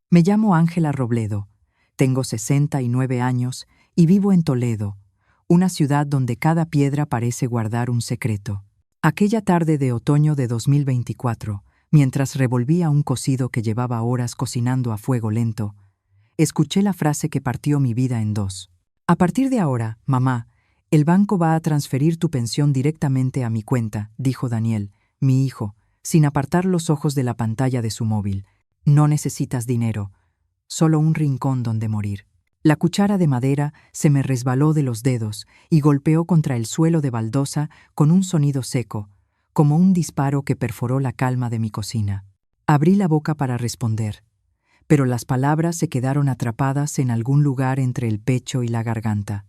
Me llamo Ángela Robledo, tengo 69 años y vivo en Toledo, una ciudad donde cada piedra parece guardar un secreto. Aquella tarde de otoño de 2024, mientras revolvía un cocido que llevaba horas cocinando a fuego lento, escuché la frase que partió mi vida en dos. A partir de ahora, mamá, el banco va a transferir tu pensión directamente a mi cuenta, dijo Daniel, mi hijo, sin apartar los ojos de la pantalla de su móvil. No necesitas dinero, solo un rincón donde morir. La cuchara de madera se me resbaló de los dedos y golpeó contra el suelo de baldosa con un sonido seco, como un disparo que perforó la calma de mi cocina. Abrí la boca para responder, pero las palabras se quedaron atrapadas en algún lugar entre el pecho y la garganta.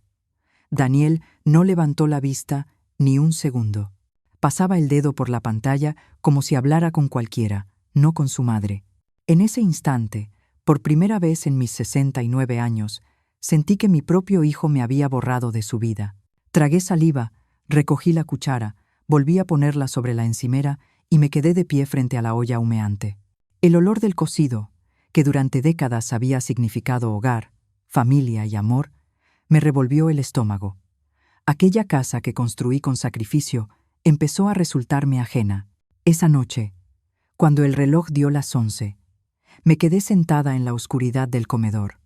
Daniel no levantó la vista ni un segundo. Pasaba el dedo por la pantalla como si hablara con cualquiera, no con su madre. En ese instante, por primera vez en mis 69 años, sentí que mi propio hijo me había borrado de su vida. Tragué saliva, recogí la cuchara, volví a ponerla sobre la encimera y me quedé de pie frente a la olla humeante. El olor del cocido, que durante décadas había significado hogar, familia y amor, me revolvió el estómago. Aquella casa que construí con sacrificio empezó a resultarme ajena. Esa noche, cuando el reloj dio las 11, me quedé sentada en la oscuridad del comedor.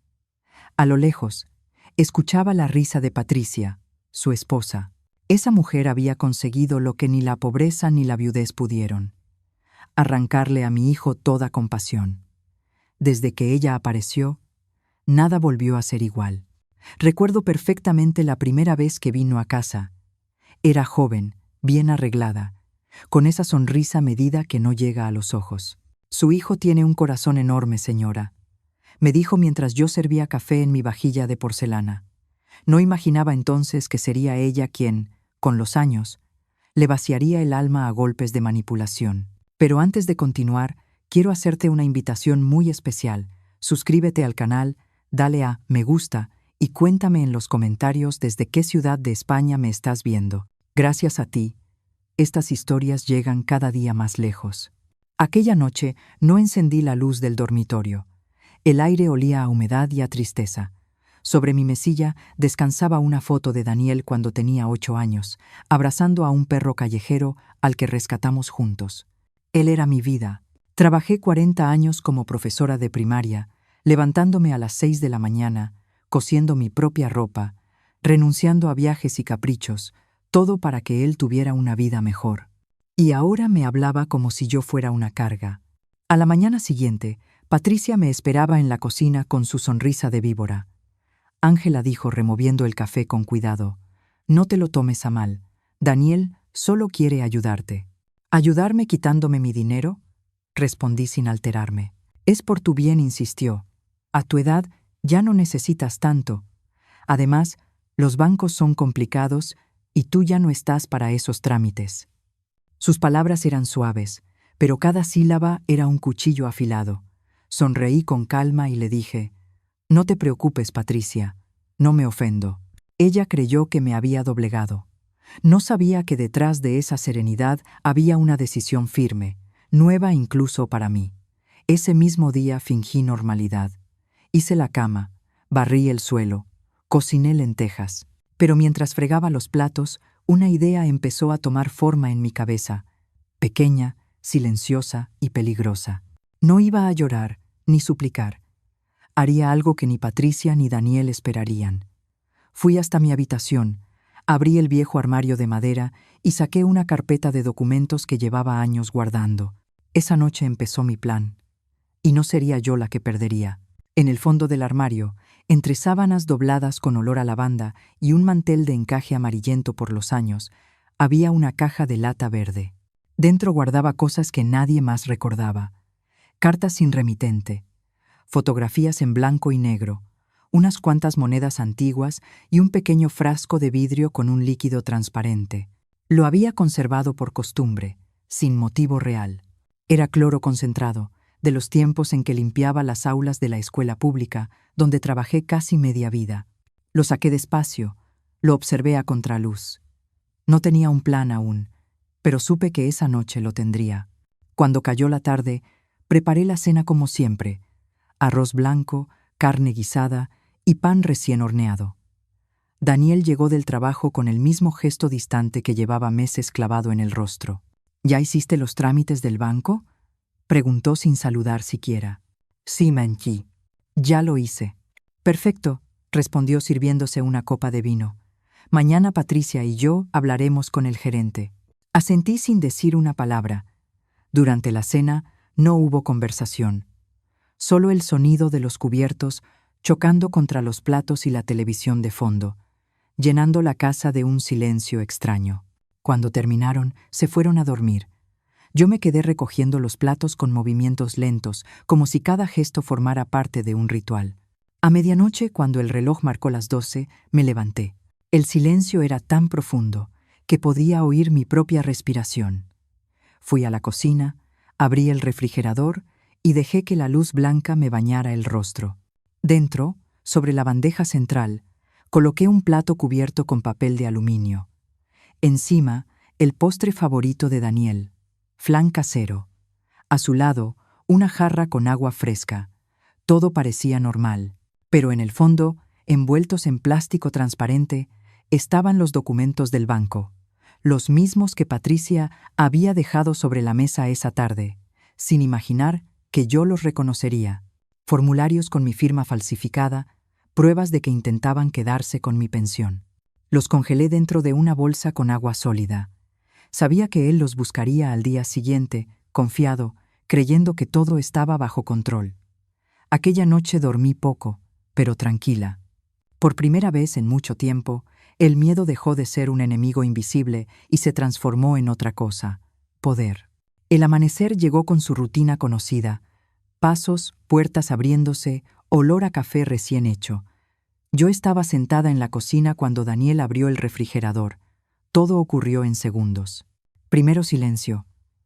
A lo lejos, escuchaba la risa de Patricia, su esposa. Esa mujer había conseguido lo que ni la pobreza ni la viudez pudieron: arrancarle a mi hijo toda compasión. Desde que ella apareció, nada volvió a ser igual. Recuerdo perfectamente la primera vez que vino a casa. Era joven, bien arreglada, con esa sonrisa medida que no llega a los ojos. Su hijo tiene un corazón enorme, señora, me dijo mientras yo servía café en mi vajilla de porcelana. No imaginaba entonces que sería ella quien, con los años, le vaciaría el alma a golpes de manipulación. Pero antes de continuar, quiero hacerte una invitación muy especial. Suscríbete al canal, dale a me gusta y cuéntame en los comentarios desde qué ciudad de España me estás viendo. Gracias a ti, estas historias llegan cada día más lejos. Aquella noche no encendí la luz del dormitorio. El aire olía a humedad y a tristeza. Sobre mi mesilla descansaba una foto de Daniel cuando tenía 8 años, abrazando a un perro callejero al que rescatamos juntos. Él era mi vida. Trabajé 40 años como profesora de primaria, levantándome a las 6 de la mañana, cosiendo mi propia ropa, renunciando a viajes y caprichos, todo para que él tuviera una vida mejor. Y ahora me hablaba como si yo fuera una carga. A la mañana siguiente, Patricia me esperaba en la cocina con su sonrisa de víbora. Ángela dijo removiendo el café con cuidado: no te lo tomes a mal. Daniel solo quiere ayudarte. ¿Ayudarme quitándome mi dinero? Respondí sin alterarme. Es por tu bien, insistió. A tu edad ya no necesitas tanto. Además, los bancos son complicados y tú ya no estás para esos trámites. Sus palabras eran suaves, pero cada sílaba era un cuchillo afilado. Sonreí con calma y le dije: no te preocupes, Patricia, no me ofendo. Ella creyó que me había doblegado. No sabía que detrás de esa serenidad había una decisión firme, nueva incluso para mí. Ese mismo día fingí normalidad. Hice la cama, barrí el suelo, cociné lentejas. Pero mientras fregaba los platos, una idea empezó a tomar forma en mi cabeza, pequeña, silenciosa y peligrosa. No iba a llorar, ni suplicar. Haría algo que ni Patricia ni Daniel esperarían. Fui hasta mi habitación, abrí el viejo armario de madera y saqué una carpeta de documentos que llevaba años guardando. Esa noche empezó mi plan. Y no sería yo la que perdería. En el fondo del armario, entre sábanas dobladas con olor a lavanda y un mantel de encaje amarillento por los años, había una caja de lata verde. Dentro guardaba cosas que nadie más recordaba: cartas sin remitente, fotografías en blanco y negro, unas cuantas monedas antiguas y un pequeño frasco de vidrio con un líquido transparente. Lo había conservado por costumbre, sin motivo real. Era cloro concentrado, de los tiempos en que limpiaba las aulas de la escuela pública, donde trabajé casi media vida. Lo saqué despacio, lo observé a contraluz. No tenía un plan aún, pero supe que esa noche lo tendría. Cuando cayó la tarde, preparé la cena como siempre: arroz blanco, carne guisada y pan recién horneado. Daniel llegó del trabajo con el mismo gesto distante que llevaba meses clavado en el rostro. ¿Ya hiciste los trámites del banco?, preguntó sin saludar siquiera. Sí, Manqui. Ya lo hice. Perfecto, respondió sirviéndose una copa de vino. Mañana Patricia y yo hablaremos con el gerente. Asentí sin decir una palabra. Durante la cena no hubo conversación. Solo el sonido de los cubiertos chocando contra los platos y la televisión de fondo, llenando la casa de un silencio extraño. Cuando terminaron, se fueron a dormir. Yo me quedé recogiendo los platos con movimientos lentos, como si cada gesto formara parte de un ritual. A medianoche, cuando el reloj marcó las 12, me levanté. El silencio era tan profundo que podía oír mi propia respiración. Fui a la cocina, abrí el refrigerador y dejé que la luz blanca me bañara el rostro. Dentro, sobre la bandeja central, coloqué un plato cubierto con papel de aluminio. Encima, el postre favorito de Daniel, flan casero. A su lado, una jarra con agua fresca. Todo parecía normal, pero en el fondo, envueltos en plástico transparente, estaban los documentos del banco, los mismos que Patricia había dejado sobre la mesa esa tarde, sin imaginar que yo los reconocería. Formularios con mi firma falsificada, pruebas de que intentaban quedarse con mi pensión. Los congelé dentro de una bolsa con agua sólida. Sabía que él los buscaría al día siguiente, confiado, creyendo que todo estaba bajo control. Aquella noche dormí poco, pero tranquila. Por primera vez en mucho tiempo, el miedo dejó de ser un enemigo invisible y se transformó en otra cosa: poder. El amanecer llegó con su rutina conocida: pasos, puertas abriéndose, olor a café recién hecho. Yo estaba sentada en la cocina cuando Daniel abrió el refrigerador. Todo ocurrió en segundos. Primero silencio,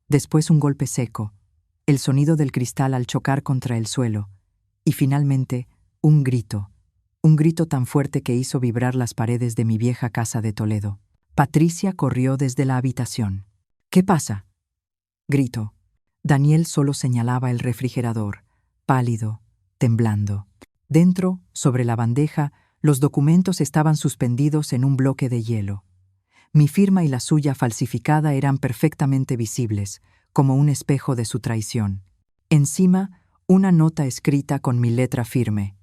después un golpe seco, el sonido del cristal al chocar contra el suelo, y finalmente un grito tan fuerte que hizo vibrar las paredes de mi vieja casa de Toledo. Patricia corrió desde la habitación. «¿Qué pasa?», gritó. Daniel solo señalaba el refrigerador, pálido, temblando. Dentro, sobre la bandeja, los documentos estaban suspendidos en un bloque de hielo. Mi firma y la suya falsificada eran perfectamente visibles, como un espejo de su traición. Encima, una nota escrita con mi letra firme: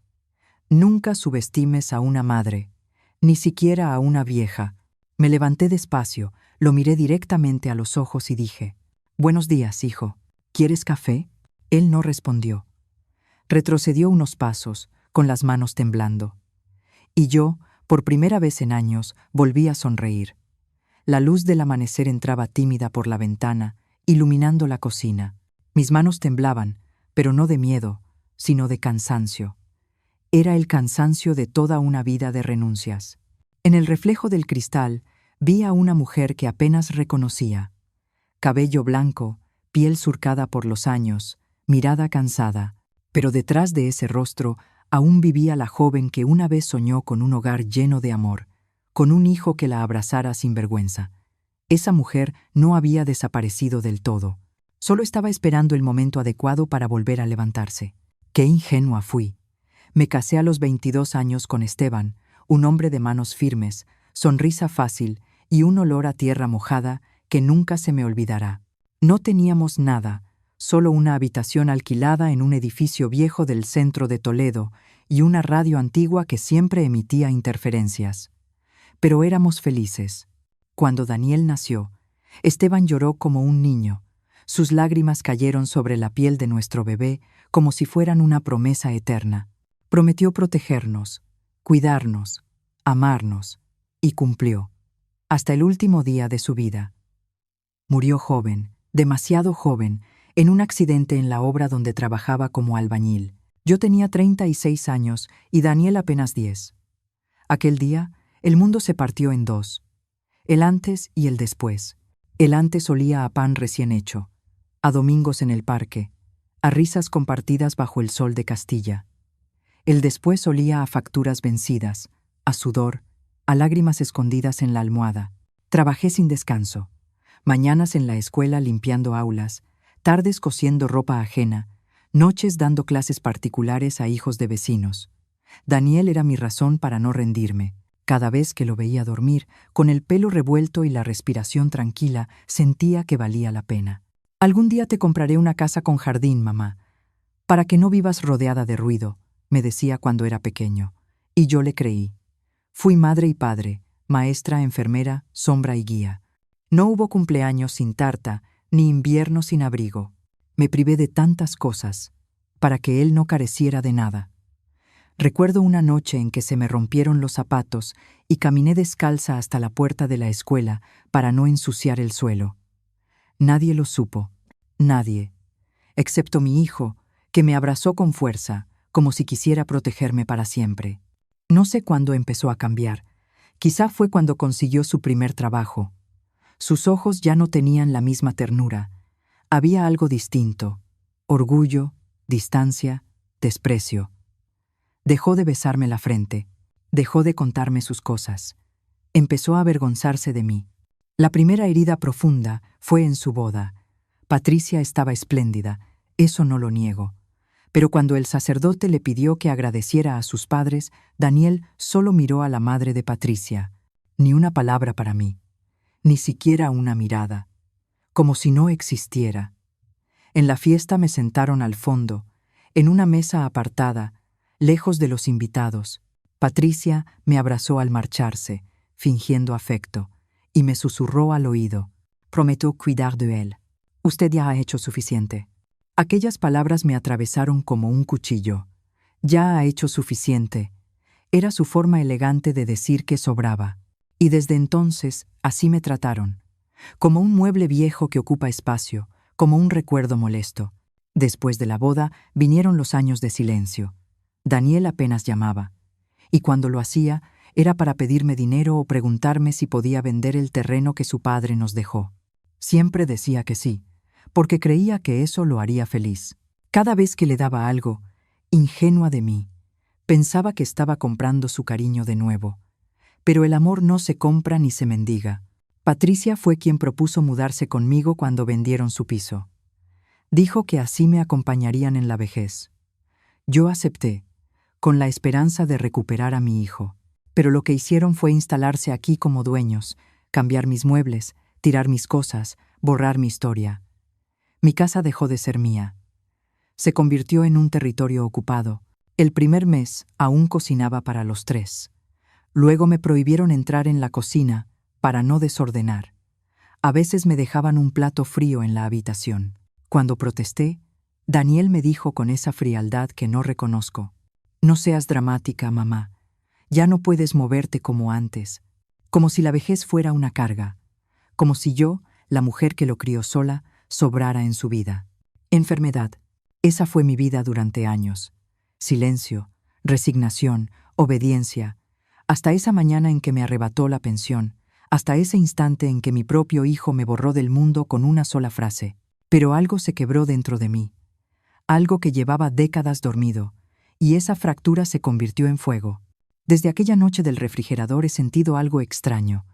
«Nunca subestimes a una madre, ni siquiera a una vieja». Me levanté despacio, lo miré directamente a los ojos y dije: «Buenos días, hijo. ¿Quieres café?». Él no respondió. Retrocedió unos pasos, con las manos temblando. Y yo, por primera vez en años, volví a sonreír. La luz del amanecer entraba tímida por la ventana, iluminando la cocina. Mis manos temblaban, pero no de miedo, sino de cansancio. Era el cansancio de toda una vida de renuncias. En el reflejo del cristal, vi a una mujer que apenas reconocía. Cabello blanco, piel surcada por los años, mirada cansada, pero detrás de ese rostro aún vivía la joven que una vez soñó con un hogar lleno de amor, con un hijo que la abrazara sin vergüenza. Esa mujer no había desaparecido del todo. Solo estaba esperando el momento adecuado para volver a levantarse. ¡Qué ingenua fui! Me casé a los 22 años con Esteban, un hombre de manos firmes, sonrisa fácil y un olor a tierra mojada que nunca se me olvidará. No teníamos nada, solo una habitación alquilada en un edificio viejo del centro de Toledo y una radio antigua que siempre emitía interferencias. Pero éramos felices. Cuando Daniel nació, Esteban lloró como un niño. Sus lágrimas cayeron sobre la piel de nuestro bebé como si fueran una promesa eterna. Prometió protegernos, cuidarnos, amarnos, y cumplió, hasta el último día de su vida. Murió joven, demasiado joven, en un accidente en la obra donde trabajaba como albañil. Yo tenía 36 años y Daniel apenas 10. Aquel día, el mundo se partió en dos: el antes y el después. El antes olía a pan recién hecho, a domingos en el parque, a risas compartidas bajo el sol de Castilla. El después olía a facturas vencidas, a sudor, a lágrimas escondidas en la almohada. Trabajé sin descanso. Mañanas en la escuela limpiando aulas, tardes cosiendo ropa ajena, noches dando clases particulares a hijos de vecinos. Daniel era mi razón para no rendirme. Cada vez que lo veía dormir, con el pelo revuelto y la respiración tranquila, sentía que valía la pena. «Algún día te compraré una casa con jardín, mamá, para que no vivas rodeada de ruido», me decía cuando era pequeño. Y yo le creí. Fui madre y padre, maestra, enfermera, sombra y guía. No hubo cumpleaños sin tarta, ni invierno sin abrigo. Me privé de tantas cosas, para que él no careciera de nada. Recuerdo una noche en que se me rompieron los zapatos y caminé descalza hasta la puerta de la escuela para no ensuciar el suelo. Nadie lo supo, nadie, excepto mi hijo, que me abrazó con fuerza, como si quisiera protegerme para siempre. No sé cuándo empezó a cambiar. Quizá fue cuando consiguió su primer trabajo. Sus ojos ya no tenían la misma ternura. Había algo distinto: orgullo, distancia, desprecio. Dejó de besarme la frente, dejó de contarme sus cosas. Empezó a avergonzarse de mí. La primera herida profunda fue en su boda. Patricia estaba espléndida, eso no lo niego. Pero cuando el sacerdote le pidió que agradeciera a sus padres, Daniel solo miró a la madre de Patricia. Ni una palabra para mí, ni siquiera una mirada, como si no existiera. En la fiesta me sentaron al fondo, en una mesa apartada, lejos de los invitados. Patricia me abrazó al marcharse, fingiendo afecto, y me susurró al oído: «Prometo cuidar de él. Usted ya ha hecho suficiente». Aquellas palabras me atravesaron como un cuchillo. «Ya ha hecho suficiente». Era su forma elegante de decir que sobraba. Y desde entonces así me trataron, como un mueble viejo que ocupa espacio, como un recuerdo molesto. Después de la boda vinieron los años de silencio. Daniel apenas llamaba, y cuando lo hacía era para pedirme dinero o preguntarme si podía vender el terreno que su padre nos dejó. Siempre decía que sí, porque creía que eso lo haría feliz. Cada vez que le daba algo, ingenua de mí, pensaba que estaba comprando su cariño de nuevo. Pero el amor no se compra ni se mendiga. Patricia fue quien propuso mudarse conmigo cuando vendieron su piso. Dijo que así me acompañarían en la vejez. Yo acepté, con la esperanza de recuperar a mi hijo. Pero lo que hicieron fue instalarse aquí como dueños, cambiar mis muebles, tirar mis cosas, borrar mi historia. Mi casa dejó de ser mía. Se convirtió en un territorio ocupado. El primer mes aún cocinaba para los 3. Luego me prohibieron entrar en la cocina para no desordenar. A veces me dejaban un plato frío en la habitación. Cuando protesté, Daniel me dijo con esa frialdad que no reconozco: «No seas dramática, mamá. Ya no puedes moverte como antes». Como si la vejez fuera una carga. Como si yo, la mujer que lo crió sola, sobrara en su vida. Enfermedad. Esa fue mi vida durante años. Silencio, resignación, obediencia. Hasta esa mañana en que me arrebató la pensión, hasta ese instante en que mi propio hijo me borró del mundo con una sola frase. Pero algo se quebró dentro de mí, algo que llevaba décadas dormido, y esa fractura se convirtió en fuego. Desde aquella noche del refrigerador he sentido algo extraño,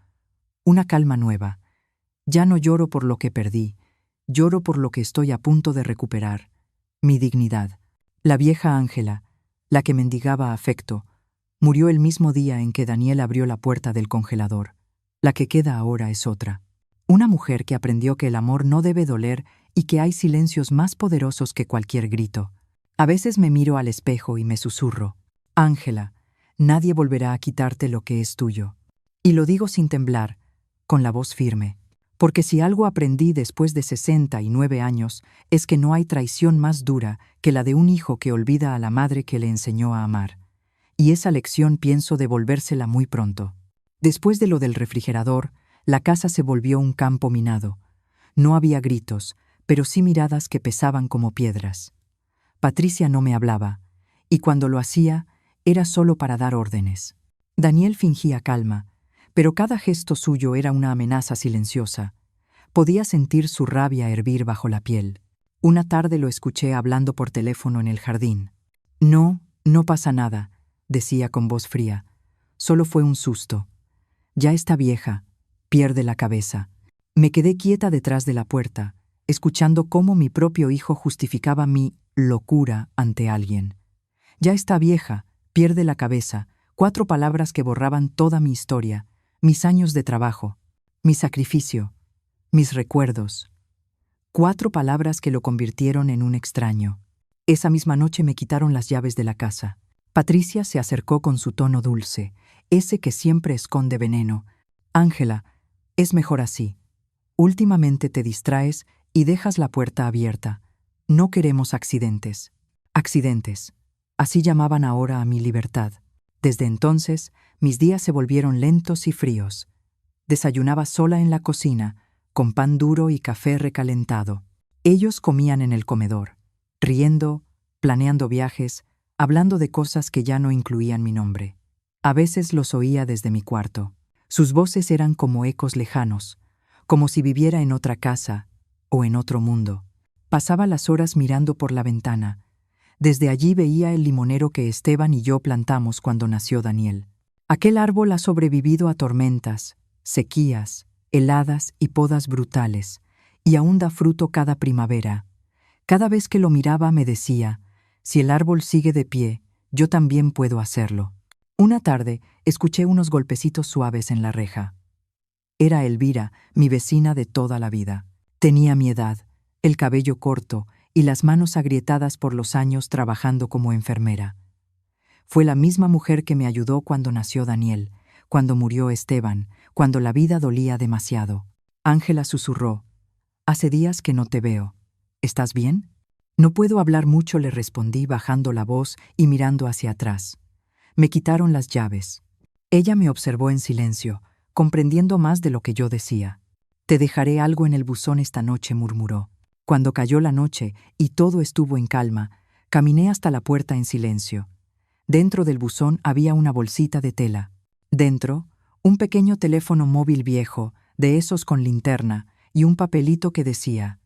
una calma nueva. Ya no lloro por lo que perdí, lloro por lo que estoy a punto de recuperar: mi dignidad. La vieja Ángela, la que mendigaba afecto, murió el mismo día en que Daniel abrió la puerta del congelador. La que queda ahora es otra. Una mujer que aprendió que el amor no debe doler y que hay silencios más poderosos que cualquier grito. A veces me miro al espejo y me susurro: «Ángela, nadie volverá a quitarte lo que es tuyo». Y lo digo sin temblar, con la voz firme. Porque si algo aprendí después de 69 años es que no hay traición más dura que la de un hijo que olvida a la madre que le enseñó a amar. Y esa lección pienso devolvérsela muy pronto. Después de lo del refrigerador, la casa se volvió un campo minado. No había gritos, pero sí miradas que pesaban como piedras. Patricia no me hablaba, y cuando lo hacía, era solo para dar órdenes. Daniel fingía calma, pero cada gesto suyo era una amenaza silenciosa. Podía sentir su rabia hervir bajo la piel. Una tarde lo escuché hablando por teléfono en el jardín. «No, no pasa nada», decía con voz fría. «Solo fue un susto. Ya está vieja, pierde la cabeza». Me quedé quieta detrás de la puerta, escuchando cómo mi propio hijo justificaba mi locura ante alguien. Ya está vieja, pierde la cabeza, 4 palabras que borraban toda mi historia, mis años de trabajo, mi sacrificio, mis recuerdos. 4 palabras que lo convirtieron en un extraño. Esa misma noche me quitaron las llaves de la casa. Patricia se acercó con su tono dulce, ese que siempre esconde veneno. Ángela, es mejor así. Últimamente te distraes y dejas la puerta abierta. No queremos accidentes. Accidentes. Así llamaban ahora a mi libertad. Desde entonces, mis días se volvieron lentos y fríos. Desayunaba sola en la cocina, con pan duro y café recalentado. Ellos comían en el comedor, riendo, planeando viajes, hablando de cosas que ya no incluían mi nombre. A veces los oía desde mi cuarto. Sus voces eran como ecos lejanos, como si viviera en otra casa o en otro mundo. Pasaba las horas mirando por la ventana. Desde allí veía el limonero que Esteban y yo plantamos cuando nació Daniel. Aquel árbol ha sobrevivido a tormentas, sequías, heladas y podas brutales, y aún da fruto cada primavera. Cada vez que lo miraba me decía, si el árbol sigue de pie, yo también puedo hacerlo. Una tarde escuché unos golpecitos suaves en la reja. Era Elvira, mi vecina de toda la vida. Tenía mi edad, el cabello corto y las manos agrietadas por los años trabajando como enfermera. Fue la misma mujer que me ayudó cuando nació Daniel, cuando murió Esteban, cuando la vida dolía demasiado. Ángela susurró, «Hace días que no te veo. ¿Estás bien?» «No puedo hablar mucho», le respondí bajando la voz y mirando hacia atrás. Me quitaron las llaves. Ella me observó en silencio, comprendiendo más de lo que yo decía. «Te dejaré algo en el buzón esta noche», murmuró. Cuando cayó la noche y todo estuvo en calma, caminé hasta la puerta en silencio. Dentro del buzón había una bolsita de tela. Dentro, un pequeño teléfono móvil viejo, de esos con linterna, y un papelito que decía,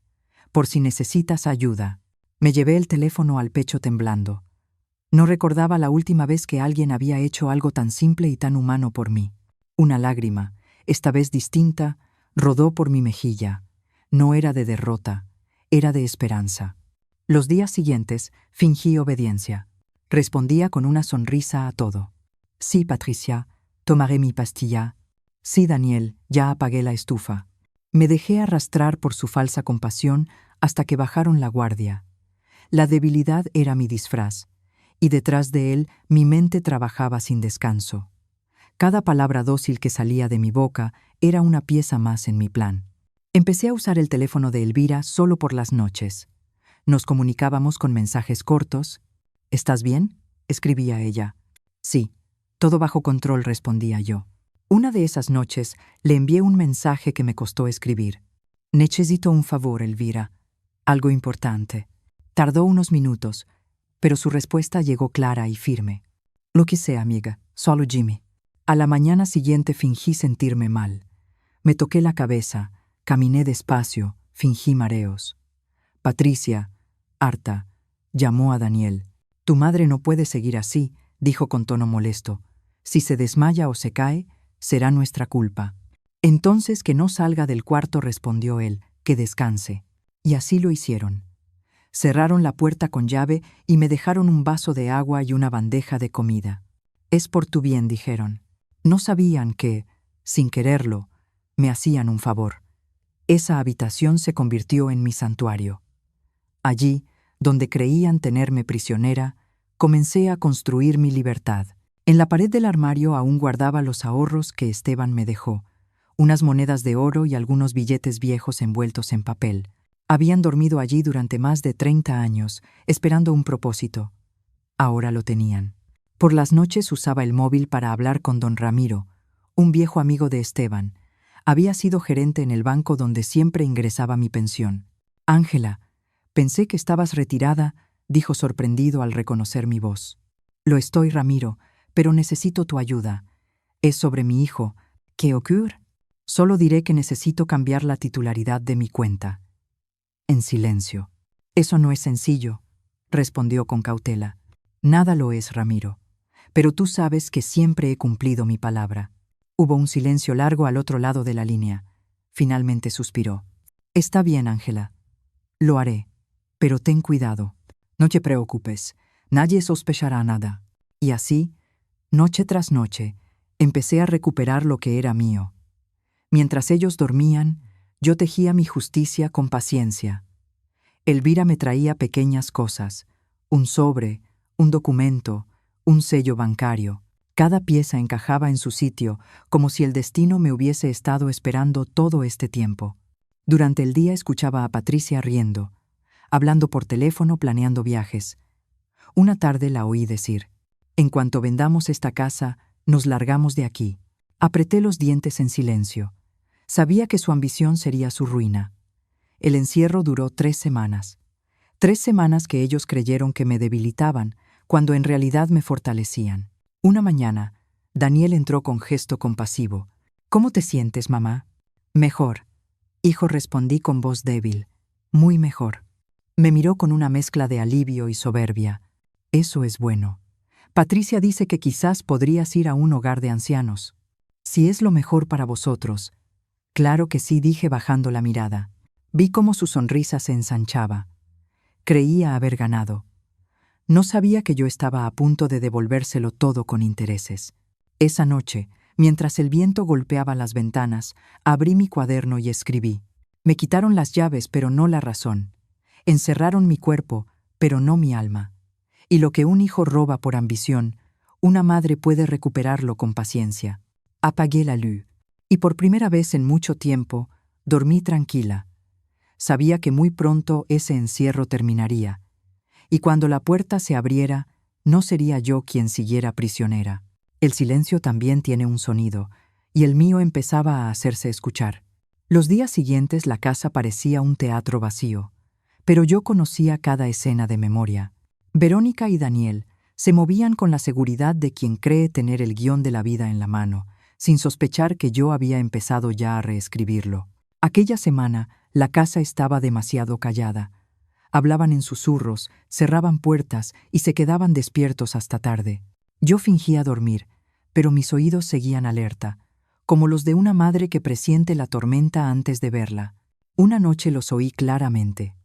«Por si necesitas ayuda». Me llevé el teléfono al pecho temblando. No recordaba la última vez que alguien había hecho algo tan simple y tan humano por mí. Una lágrima, esta vez distinta, rodó por mi mejilla. No era de derrota, era de esperanza. Los días siguientes fingí obediencia. Respondía con una sonrisa a todo. «Sí, Patricia, tomaré mi pastilla». «Sí, Daniel, ya apagué la estufa». Me dejé arrastrar por su falsa compasión hasta que bajaron la guardia. La debilidad era mi disfraz, y detrás de él mi mente trabajaba sin descanso. Cada palabra dócil que salía de mi boca era una pieza más en mi plan. Empecé a usar el teléfono de Elvira solo por las noches. Nos comunicábamos con mensajes cortos. «¿Estás bien?», escribía ella. «Sí, todo bajo control», respondía yo. Una de esas noches le envié un mensaje que me costó escribir. «Necesito un favor, Elvira. Algo importante». Tardó unos minutos, pero su respuesta llegó clara y firme. «Lo que sea, amiga, solo Jimmy». A la mañana siguiente fingí sentirme mal. Me toqué la cabeza, caminé despacio, fingí mareos. Patricia, harta, llamó a Daniel. «Tu madre no puede seguir así», dijo con tono molesto. «Si se desmaya o se cae, será nuestra culpa». «Entonces que no salga del cuarto», respondió él, «que descanse». Y así lo hicieron. Cerraron la puerta con llave y me dejaron un vaso de agua y una bandeja de comida. «Es por tu bien», dijeron. No sabían que, sin quererlo, me hacían un favor. Esa habitación se convirtió en mi santuario. Allí, donde creían tenerme prisionera, comencé a construir mi libertad. En la pared del armario aún guardaba los ahorros que Esteban me dejó, unas monedas de oro y algunos billetes viejos envueltos en papel. Habían dormido allí durante más de 30 años, esperando un propósito. Ahora lo tenían. Por las noches usaba el móvil para hablar con don Ramiro, un viejo amigo de Esteban. Había sido gerente en el banco donde siempre ingresaba mi pensión. «Ángela, pensé que estabas retirada», dijo sorprendido al reconocer mi voz. «Lo estoy, Ramiro, pero necesito tu ayuda. Es sobre mi hijo. ¿Qué ocurre?» «Solo diré que necesito cambiar la titularidad de mi cuenta». En silencio. «Eso no es sencillo», respondió con cautela. «Nada lo es, Ramiro. Pero tú sabes que siempre he cumplido mi palabra». Hubo un silencio largo al otro lado de la línea. Finalmente suspiró. «Está bien, Ángela. Lo haré, pero ten cuidado. No te preocupes, nadie sospechará nada. Y así, noche tras noche, empecé a recuperar lo que era mío. Mientras ellos dormían, yo tejía mi justicia con paciencia. Elvira me traía pequeñas cosas, un sobre, un documento, un sello bancario. Cada pieza encajaba en su sitio, como si el destino me hubiese estado esperando todo este tiempo. Durante el día escuchaba a Patricia riendo, hablando por teléfono, planeando viajes. Una tarde la oí decir: «En cuanto vendamos esta casa, nos largamos de aquí». Apreté los dientes en silencio. Sabía que su ambición sería su ruina. El encierro duró 3 semanas. 3 semanas que ellos creyeron que me debilitaban, cuando en realidad me fortalecían. Una mañana, Daniel entró con gesto compasivo. «¿Cómo te sientes, mamá?» «Mejor», hijo, respondí con voz débil. «Muy mejor». Me miró con una mezcla de alivio y soberbia. «Eso es bueno. Patricia dice que quizás podrías ir a un hogar de ancianos. Si es lo mejor para vosotros». «Claro que sí», dije bajando la mirada. Vi cómo su sonrisa se ensanchaba. Creía haber ganado. No sabía que yo estaba a punto de devolvérselo todo con intereses. Esa noche, mientras el viento golpeaba las ventanas, abrí mi cuaderno y escribí. Me quitaron las llaves, pero no la razón. Encerraron mi cuerpo, pero no mi alma. Y lo que un hijo roba por ambición, una madre puede recuperarlo con paciencia. Apagué la luz. Y por primera vez en mucho tiempo, dormí tranquila. Sabía que muy pronto ese encierro terminaría, y cuando la puerta se abriera, no sería yo quien siguiera prisionera. El silencio también tiene un sonido, y el mío empezaba a hacerse escuchar. Los días siguientes la casa parecía un teatro vacío, pero yo conocía cada escena de memoria. Verónica y Daniel se movían con la seguridad de quien cree tener el guión de la vida en la mano, sin sospechar que yo había empezado ya a reescribirlo. Aquella semana, la casa estaba demasiado callada. Hablaban en susurros, cerraban puertas y se quedaban despiertos hasta tarde. Yo fingía dormir, pero mis oídos seguían alerta, como los de una madre que presiente la tormenta antes de verla. Una noche los oí claramente.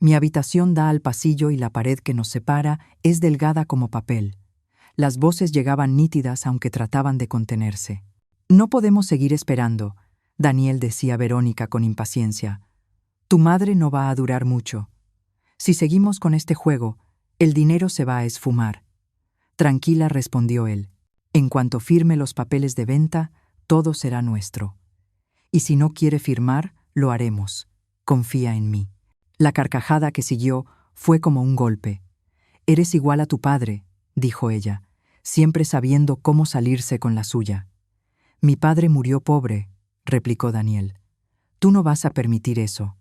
Mi habitación da al pasillo y la pared que nos separa es delgada como papel. Las voces llegaban nítidas aunque trataban de contenerse. «No podemos seguir esperando», Daniel decía a Verónica con impaciencia. «Tu madre no va a durar mucho. Si seguimos con este juego, el dinero se va a esfumar». «Tranquila», respondió él. «En cuanto firme los papeles de venta, todo será nuestro. Y si no quiere firmar, lo haremos. Confía en mí». La carcajada que siguió fue como un golpe. «Eres igual a tu padre», dijo ella, siempre sabiendo cómo salirse con la suya. «Mi padre murió pobre», replicó Daniel. «Tú no vas a permitir eso».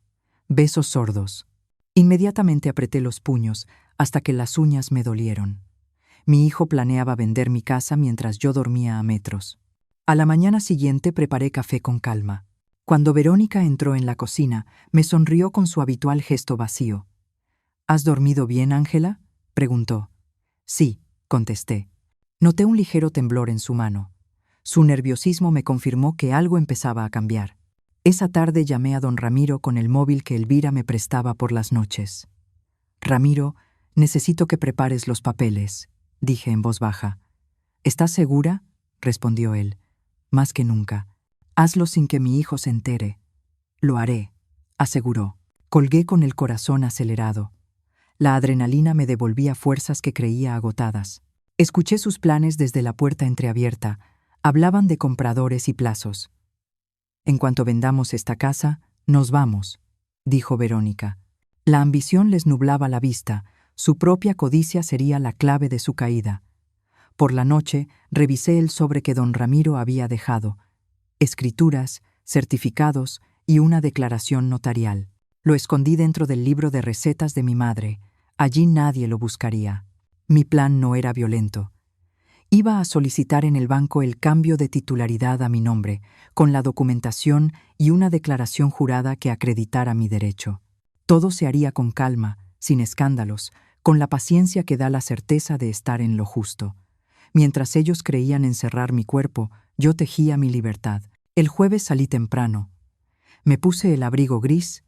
Besos sordos. Inmediatamente apreté los puños hasta que las uñas me dolieron. Mi hijo planeaba vender mi casa mientras yo dormía a metros. A la mañana siguiente preparé café con calma. Cuando Verónica entró en la cocina, me sonrió con su habitual gesto vacío. «¿Has dormido bien, Ángela?», preguntó. «Sí», contesté. Noté un ligero temblor en su mano. Su nerviosismo me confirmó que algo empezaba a cambiar. Esa tarde llamé a don Ramiro con el móvil que Elvira me prestaba por las noches. «Ramiro, necesito que prepares los papeles», dije en voz baja. «¿Estás segura?», respondió él. «Más que nunca. Hazlo sin que mi hijo se entere». «Lo haré», aseguró. Colgué con el corazón acelerado. La adrenalina me devolvía fuerzas que creía agotadas. Escuché sus planes desde la puerta entreabierta. Hablaban de compradores y plazos. «En cuanto vendamos esta casa, nos vamos», dijo Verónica. La ambición les nublaba la vista. Su propia codicia sería la clave de su caída. Por la noche, revisé el sobre que don Ramiro había dejado. Escrituras, certificados y una declaración notarial. Lo escondí dentro del libro de recetas de mi madre. Allí nadie lo buscaría. Mi plan no era violento. Iba a solicitar en el banco el cambio de titularidad a mi nombre, con la documentación y una declaración jurada que acreditara mi derecho. Todo se haría con calma, sin escándalos, con la paciencia que da la certeza de estar en lo justo. Mientras ellos creían encerrar mi cuerpo, yo tejía mi libertad. El jueves salí temprano. Me puse el abrigo gris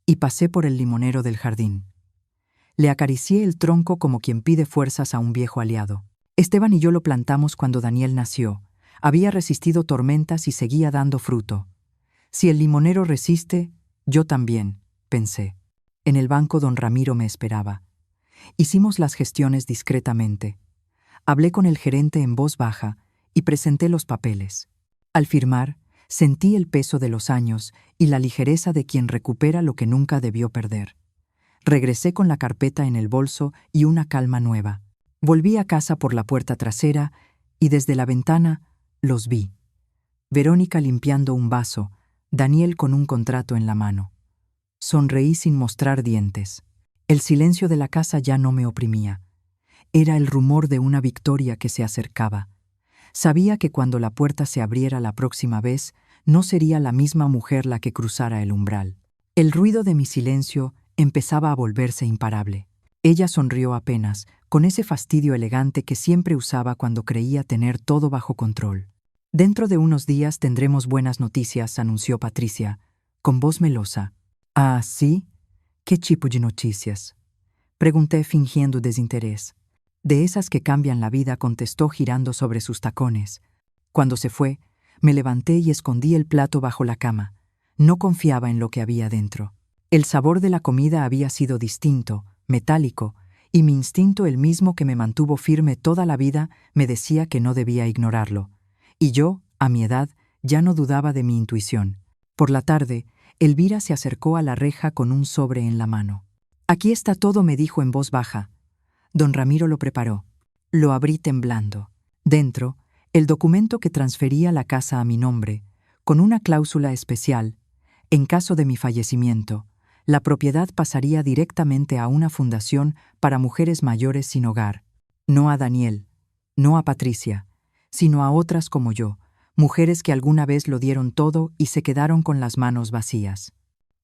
y pasé por el limonero del jardín. Le acaricié el tronco como quien pide fuerzas a un viejo aliado. Esteban y yo lo plantamos cuando Daniel nació. Había resistido tormentas y seguía dando fruto. Si el limonero resiste, yo también, pensé. En el banco don Ramiro me esperaba. Hicimos las gestiones discretamente. Hablé con el gerente en voz baja y presenté los papeles. Al firmar, sentí el peso de los años y la ligereza de quien recupera lo que nunca debió perder. Regresé con la carpeta en el bolso y una calma nueva. Volví a casa por la puerta trasera y desde la ventana los vi. Verónica limpiando un vaso, Daniel con un contrato en la mano. Sonreí sin mostrar dientes. El silencio de la casa ya no me oprimía. Era el rumor de una victoria que se acercaba. Sabía que cuando la puerta se abriera la próxima vez, no sería la misma mujer la que cruzara el umbral. El ruido de mi silencio empezaba a volverse imparable. Ella sonrió apenas, con ese fastidio elegante que siempre usaba cuando creía tener todo bajo control. «Dentro de unos días tendremos buenas noticias», anunció Patricia, con voz melosa. «Ah, ¿sí? ¿Qué tipo de noticias?», pregunté fingiendo desinterés. «De esas que cambian la vida», contestó girando sobre sus tacones. Cuando se fue, me levanté y escondí el plato bajo la cama. No confiaba en lo que había dentro. El sabor de la comida había sido distinto, metálico, y mi instinto, el mismo que me mantuvo firme toda la vida, me decía que no debía ignorarlo. Y yo, a mi edad, ya no dudaba de mi intuición. Por la tarde, Elvira se acercó a la reja con un sobre en la mano. «Aquí está todo», me dijo en voz baja. Don Ramiro lo preparó. Lo abrí temblando. Dentro, el documento que transfería la casa a mi nombre, con una cláusula especial. En caso de mi fallecimiento, la propiedad pasaría directamente a una fundación para mujeres mayores sin hogar. No a Daniel, no a Patricia, sino a otras como yo, mujeres que alguna vez lo dieron todo y se quedaron con las manos vacías.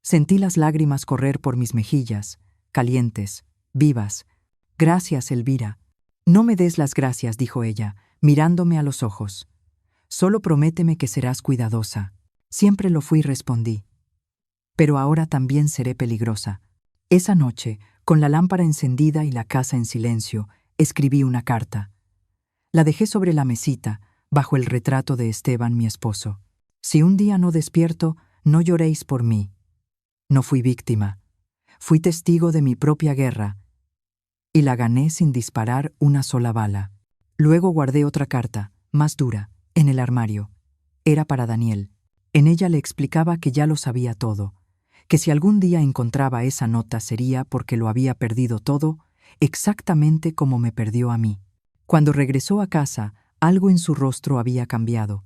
Sentí las lágrimas correr por mis mejillas, calientes, vivas. «Gracias, Elvira». «No me des las gracias», dijo ella, mirándome a los ojos. «Solo prométeme que serás cuidadosa». «Siempre lo fui», respondí. «Pero ahora también seré peligrosa». Esa noche, con la lámpara encendida y la casa en silencio, escribí una carta. La dejé sobre la mesita, bajo el retrato de Esteban, mi esposo. «Si un día no despierto, no lloréis por mí. No fui víctima. Fui testigo de mi propia guerra, y la gané sin disparar una sola bala». Luego guardé otra carta, más dura, en el armario. Era para Daniel. En ella le explicaba que ya lo sabía todo, que si algún día encontraba esa nota sería porque lo había perdido todo, exactamente como me perdió a mí. Cuando regresó a casa, algo en su rostro había cambiado.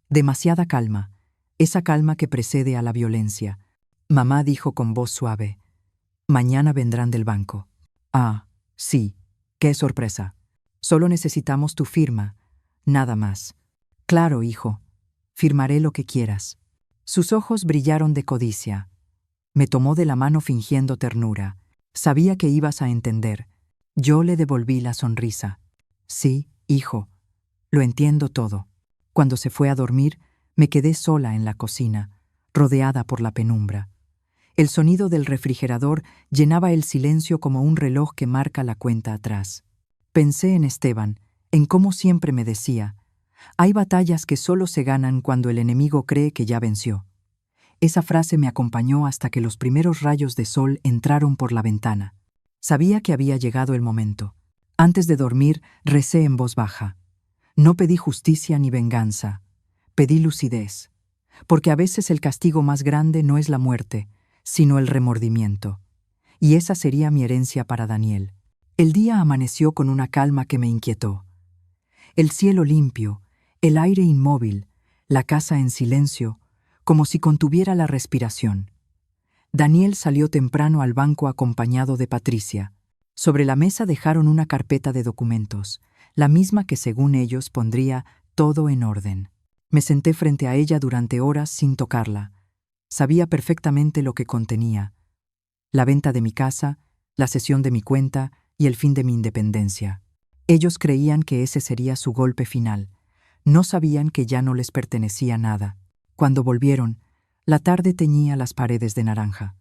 Demasiada calma, esa calma que precede a la violencia. Mamá dijo con voz suave: «Mañana vendrán del banco». «Ah, sí, qué sorpresa. Solo necesitamos tu firma, nada más». «Claro, hijo, firmaré lo que quieras». Sus ojos brillaron de codicia. Me tomó de la mano fingiendo ternura. «Sabía que ibas a entender». Yo le devolví la sonrisa. «Sí, hijo, lo entiendo todo». Cuando se fue a dormir, me quedé sola en la cocina, rodeada por la penumbra. El sonido del refrigerador llenaba el silencio como un reloj que marca la cuenta atrás. Pensé en Esteban, en cómo siempre me decía: «Hay batallas que solo se ganan cuando el enemigo cree que ya venció». Esa frase me acompañó hasta que los primeros rayos de sol entraron por la ventana. Sabía que había llegado el momento. Antes de dormir, recé en voz baja. No pedí justicia ni venganza, pedí lucidez, porque a veces el castigo más grande no es la muerte, sino el remordimiento. Y esa sería mi herencia para Daniel. El día amaneció con una calma que me inquietó. El cielo limpio, el aire inmóvil, la casa en silencio, como si contuviera la respiración. Daniel salió temprano al banco acompañado de Patricia. Sobre la mesa dejaron una carpeta de documentos, la misma que según ellos pondría todo en orden. Me senté frente a ella durante horas sin tocarla. Sabía perfectamente lo que contenía: la venta de mi casa, la cesión de mi cuenta y el fin de mi independencia. Ellos creían que ese sería su golpe final. No sabían que ya no les pertenecía nada. Cuando volvieron, la tarde teñía las paredes de naranja.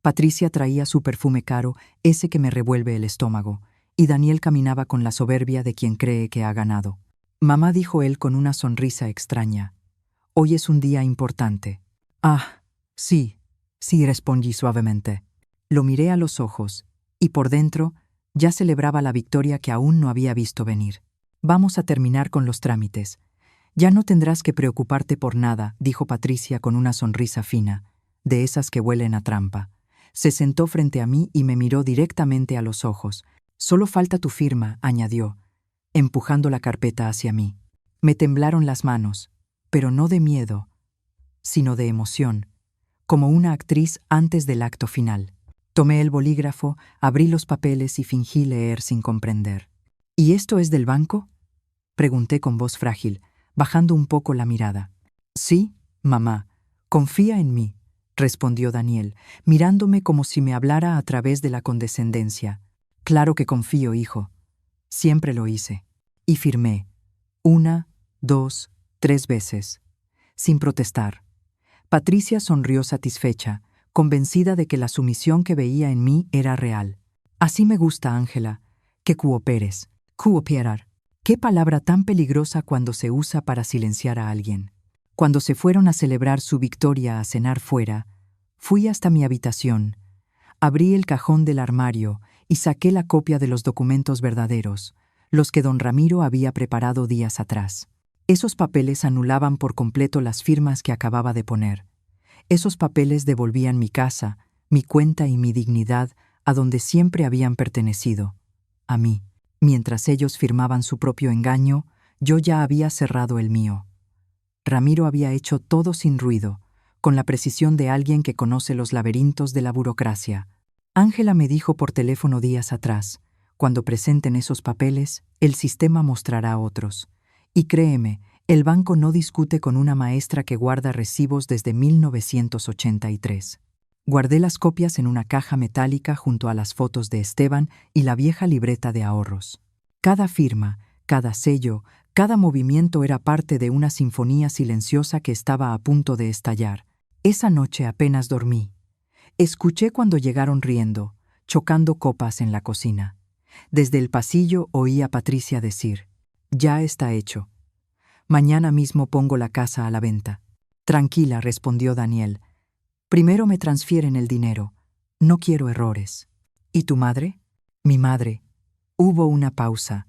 Patricia traía su perfume caro, ese que me revuelve el estómago, y Daniel caminaba con la soberbia de quien cree que ha ganado. Mamá, dijo él con una sonrisa extraña. Hoy es un día importante. Ah, sí, sí, respondí suavemente. Lo miré a los ojos, y por dentro ya celebraba la victoria que aún no había visto venir. Vamos a terminar con los trámites. Ya no tendrás que preocuparte por nada, dijo Patricia con una sonrisa fina, de esas que huelen a trampa. Se sentó frente a mí y me miró directamente a los ojos. Solo falta tu firma, añadió, empujando la carpeta hacia mí. Me temblaron las manos, pero no de miedo, sino de emoción, como una actriz antes del acto final. Tomé el bolígrafo, abrí los papeles y fingí leer sin comprender. ¿Y esto es del banco?, pregunté con voz frágil, bajando un poco la mirada. Sí, mamá, confía en mí, respondió Daniel, mirándome como si me hablara a través de la condescendencia. Claro que confío, hijo. Siempre lo hice. Y firmé. 1, 2, 3 veces, sin protestar. Patricia sonrió satisfecha, convencida de que la sumisión que veía en mí era real. Así me gusta, Ángela, que cooperes. Cooperar. Qué palabra tan peligrosa cuando se usa para silenciar a alguien. Cuando se fueron a celebrar su victoria a cenar fuera, fui hasta mi habitación, abrí el cajón del armario y saqué la copia de los documentos verdaderos, los que don Ramiro había preparado días atrás. Esos papeles anulaban por completo las firmas que acababa de poner. Esos papeles devolvían mi casa, mi cuenta y mi dignidad a donde siempre habían pertenecido, a mí. Mientras ellos firmaban su propio engaño, yo ya había cerrado el mío. Ramiro había hecho todo sin ruido, con la precisión de alguien que conoce los laberintos de la burocracia. Ángela me dijo por teléfono días atrás, cuando presenten esos papeles, el sistema mostrará otros. Y créeme, el banco no discute con una maestra que guarda recibos desde 1983. Guardé las copias en una caja metálica junto a las fotos de Esteban y la vieja libreta de ahorros. Cada firma, cada sello, cada movimiento era parte de una sinfonía silenciosa que estaba a punto de estallar. Esa noche apenas dormí. Escuché cuando llegaron riendo, chocando copas en la cocina. Desde el pasillo oí a Patricia decir: «Ya está hecho. Mañana mismo pongo la casa a la venta». «Tranquila», respondió Daniel. «Primero me transfieren el dinero. No quiero errores». «¿Y tu madre?» «Mi madre». Hubo una pausa.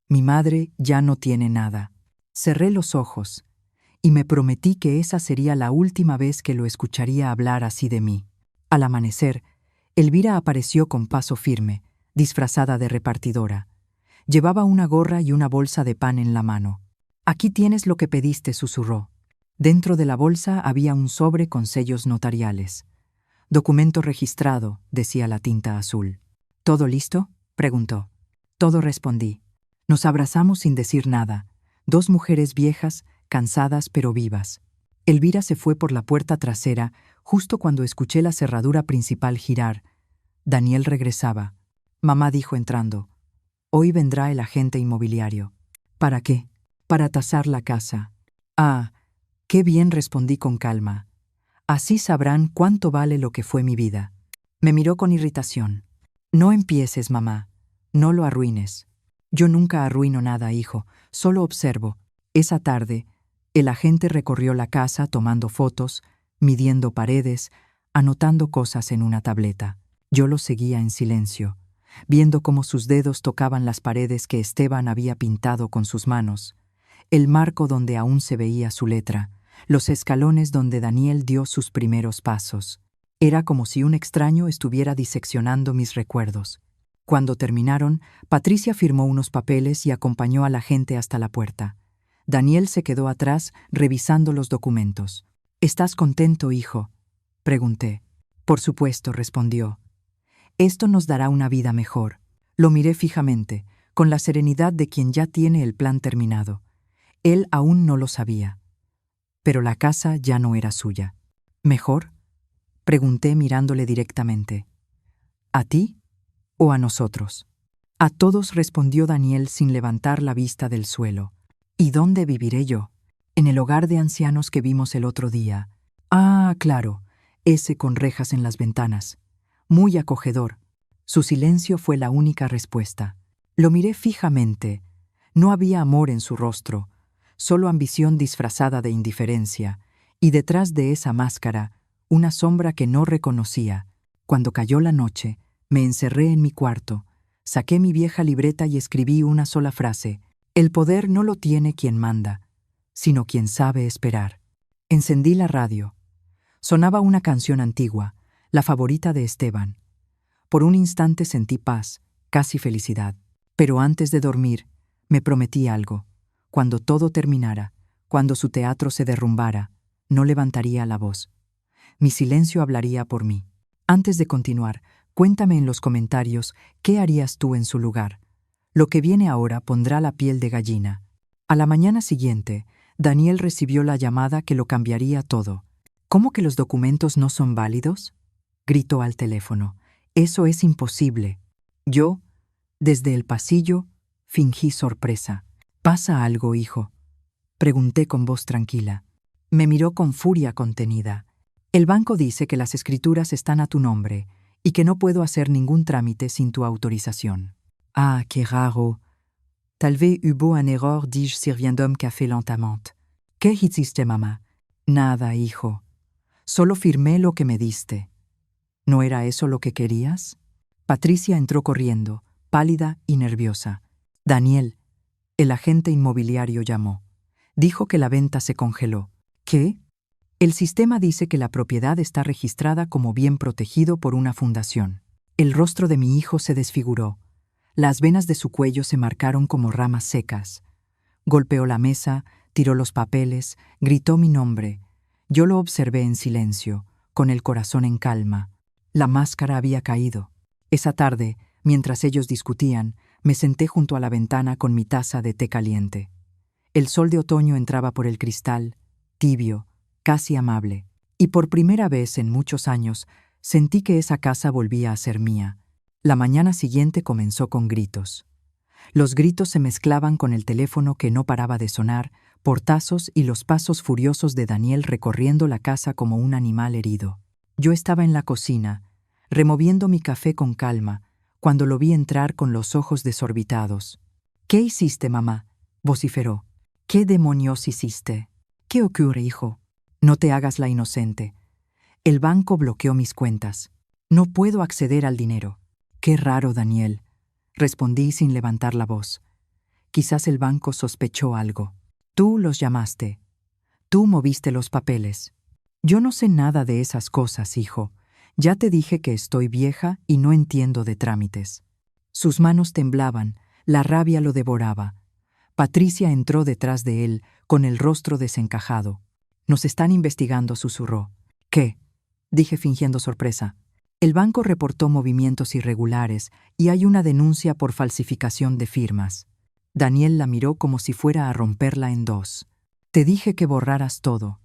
«Mi madre ya no tiene nada». Cerré los ojos y me prometí que esa sería la última vez que lo escucharía hablar así de mí. Al amanecer, Elvira apareció con paso firme, disfrazada de repartidora. Llevaba una gorra y una bolsa de pan en la mano. «Aquí tienes lo que pediste», susurró. Dentro de la bolsa había un sobre con sellos notariales. «Documento registrado», decía la tinta azul. «¿Todo listo?», preguntó. «Todo», respondí. Nos abrazamos sin decir nada, dos mujeres viejas, cansadas pero vivas. Elvira se fue por la puerta trasera justo cuando escuché la cerradura principal girar. Daniel regresaba. Mamá dijo entrando: «Hoy vendrá el agente inmobiliario». «¿Para qué?» «Para tasar la casa». «Ah, qué bien», respondí con calma. «Así sabrán cuánto vale lo que fue mi vida». Me miró con irritación. «No empieces, mamá. No lo arruines». «Yo nunca arruino nada, hijo. Solo observo». Esa tarde, el agente recorrió la casa tomando fotos, midiendo paredes, anotando cosas en una tableta. Yo lo seguía en silencio, viendo cómo sus dedos tocaban las paredes que Esteban había pintado con sus manos, el marco donde aún se veía su letra, los escalones donde Daniel dio sus primeros pasos. Era como si un extraño estuviera diseccionando mis recuerdos. Cuando terminaron, Patricia firmó unos papeles y acompañó al agente hasta la puerta. Daniel se quedó atrás, revisando los documentos. «¿Estás contento, hijo?», pregunté. «Por supuesto», respondió. «Esto nos dará una vida mejor». Lo miré fijamente, con la serenidad de quien ya tiene el plan terminado. Él aún no lo sabía. Pero la casa ya no era suya. «¿Mejor?», pregunté mirándole directamente. «¿A ti o a nosotros?». «A todos», respondió Daniel sin levantar la vista del suelo. «¿Y dónde viviré yo?». «En el hogar de ancianos que vimos el otro día». «Ah, claro, ese con rejas en las ventanas». muy acogedor. Su silencio fue la única respuesta. Lo miré fijamente. No había amor en su rostro, solo ambición disfrazada de indiferencia, y detrás de esa máscara, una sombra que no reconocía. Cuando cayó la noche, me encerré en mi cuarto, saqué mi vieja libreta y escribí una sola frase: el poder no lo tiene quien manda, sino quien sabe esperar. Encendí la radio. Sonaba una canción antigua, la favorita de Esteban. Por un instante sentí paz, casi felicidad. Pero antes de dormir, me prometí algo. Cuando todo terminara, cuando su teatro se derrumbara, no levantaría la voz. Mi silencio hablaría por mí. Antes de continuar, cuéntame en los comentarios qué harías tú en su lugar. Lo que viene ahora pondrá la piel de gallina. A la mañana siguiente, Daniel recibió la llamada que lo cambiaría todo. ¿Cómo que los documentos no son válidos?, gritó al teléfono. Eso es imposible. Yo, desde el pasillo, fingí sorpresa. ¿Pasa algo, hijo?, pregunté con voz tranquila. Me miró con furia contenida. El banco dice que las escrituras están a tu nombre y que no puedo hacer ningún trámite sin tu autorización. Ah, qué raro. Tal vez hubo un error, dis-je sirviendo un café lentamente. ¿Qué hiciste, mamá? Nada, hijo. Solo firmé lo que me diste. ¿No era eso lo que querías? Patricia entró corriendo, pálida y nerviosa. Daniel, el agente inmobiliario, llamó. Dijo que la venta se congeló. ¿Qué? El sistema dice que la propiedad está registrada como bien protegido por una fundación. El rostro de mi hijo se desfiguró. Las venas de su cuello se marcaron como ramas secas. Golpeó la mesa, tiró los papeles, gritó mi nombre. Yo lo observé en silencio, con el corazón en calma. La máscara había caído. Esa tarde, mientras ellos discutían, me senté junto a la ventana con mi taza de té caliente. El sol de otoño entraba por el cristal, tibio, casi amable, y por primera vez en muchos años sentí que esa casa volvía a ser mía. La mañana siguiente comenzó con gritos. Los gritos se mezclaban con el teléfono que no paraba de sonar, portazos y los pasos furiosos de Daniel recorriendo la casa como un animal herido. Yo estaba en la cocina, removiendo mi café con calma, cuando lo vi entrar con los ojos desorbitados. ¿Qué hiciste, mamá?, vociferó. ¿Qué demonios hiciste? ¿Qué ocurre, hijo? No te hagas la inocente. El banco bloqueó mis cuentas. No puedo acceder al dinero. Qué raro, Daniel, respondí sin levantar la voz. Quizás el banco sospechó algo. Tú los llamaste. Tú moviste los papeles. Yo no sé nada de esas cosas, hijo. Ya te dije que estoy vieja y no entiendo de trámites. Sus manos temblaban, la rabia lo devoraba. Patricia entró detrás de él, con el rostro desencajado. Nos están investigando, susurró. ¿Qué?, dije fingiendo sorpresa. El banco reportó movimientos irregulares y hay una denuncia por falsificación de firmas. Daniel la miró como si fuera a romperla en dos. Te dije que borraras todo.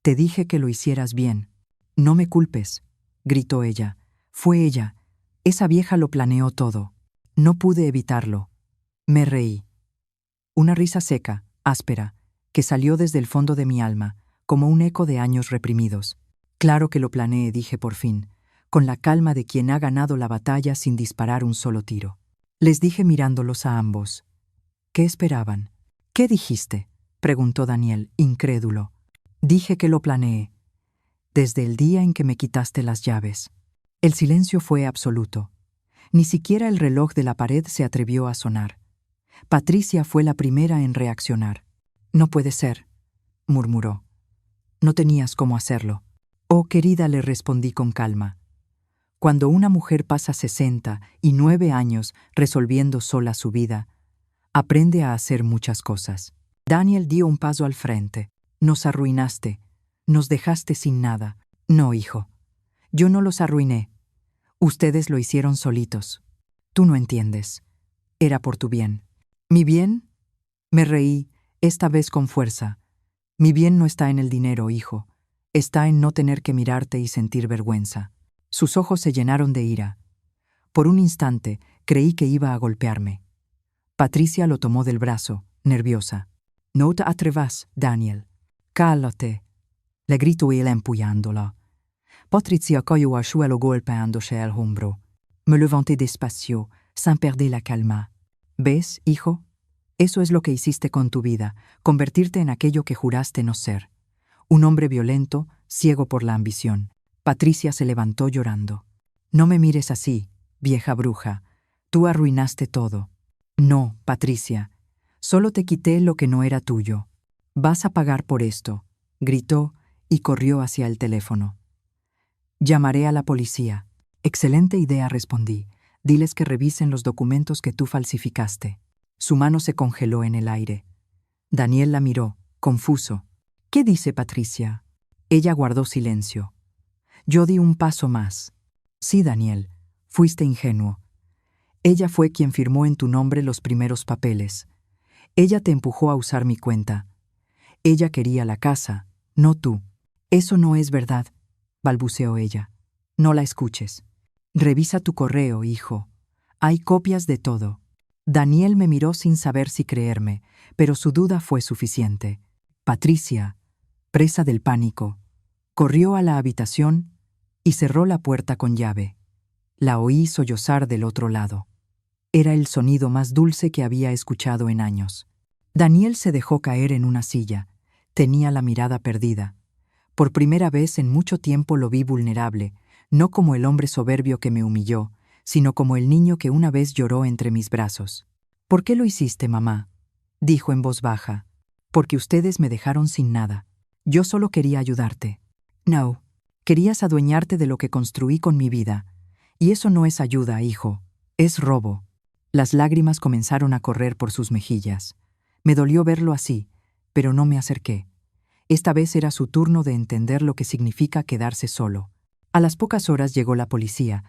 Te dije que lo hicieras bien. No me culpes, gritó ella. Fue ella. Esa vieja lo planeó todo. No pude evitarlo. Me reí. Una risa seca, áspera, que salió desde el fondo de mi alma, como un eco de años reprimidos. Claro que lo planeé, dije por fin, con la calma de quien ha ganado la batalla sin disparar un solo tiro. Les dije mirándolos a ambos. ¿Qué esperaban? ¿Qué dijiste?, preguntó Daniel, incrédulo. Dije que lo planeé, desde el día en que me quitaste las llaves. El silencio fue absoluto. Ni siquiera el reloj de la pared se atrevió a sonar. Patricia fue la primera en reaccionar. No puede ser, murmuró. No tenías cómo hacerlo. Oh, querida, le respondí con calma. Cuando una mujer pasa 69 años resolviendo sola su vida, aprende a hacer muchas cosas. Daniel dio un paso al frente. Nos arruinaste. Nos dejaste sin nada. No, hijo. Yo no los arruiné. Ustedes lo hicieron solitos. Tú no entiendes. Era por tu bien. ¿Mi bien? Me reí, esta vez con fuerza. Mi bien no está en el dinero, hijo. Está en no tener que mirarte y sentir vergüenza. Sus ojos se llenaron de ira. Por un instante creí que iba a golpearme. Patricia lo tomó del brazo, nerviosa. No te atrevas, Daniel. Cállate, le gritó él empujándolo. Patricia cayó al suelo golpeándose el hombro. Me levanté despacio, sin perder la calma. ¿Ves, hijo? Eso es lo que hiciste con tu vida, convertirte en aquello que juraste no ser. Un hombre violento, ciego por la ambición. Patricia se levantó llorando. No me mires así, vieja bruja. Tú arruinaste todo. No, Patricia. Solo te quité lo que no era tuyo. Vas a pagar por esto, gritó y corrió hacia el teléfono. Llamaré a la policía. Excelente idea, respondí. Diles que revisen los documentos que tú falsificaste. Su mano se congeló en el aire. Daniel la miró, confuso. ¿Qué dice Patricia? Ella guardó silencio. Yo di un paso más. Sí, Daniel, fuiste ingenuo. Ella fue quien firmó en tu nombre los primeros papeles. Ella te empujó a usar mi cuenta. Ella quería la casa, no tú. Eso no es verdad, balbuceó ella. No la escuches. Revisa tu correo, hijo. Hay copias de todo. Daniel me miró sin saber si creerme, pero su duda fue suficiente. Patricia, presa del pánico, corrió a la habitación y cerró la puerta con llave. La oí sollozar del otro lado. Era el sonido más dulce que había escuchado en años. Daniel se dejó caer en una silla. Tenía la mirada perdida. Por primera vez en mucho tiempo lo vi vulnerable, no como el hombre soberbio que me humilló, sino como el niño que una vez lloró entre mis brazos. ¿Por qué lo hiciste, mamá?, dijo en voz baja. Porque ustedes me dejaron sin nada. Yo solo quería ayudarte. No, querías adueñarte de lo que construí con mi vida. Y eso no es ayuda, hijo. Es robo. Las lágrimas comenzaron a correr por sus mejillas. Me dolió verlo así, pero no me acerqué. Esta vez era su turno de entender lo que significa quedarse solo. A las pocas horas llegó la policía.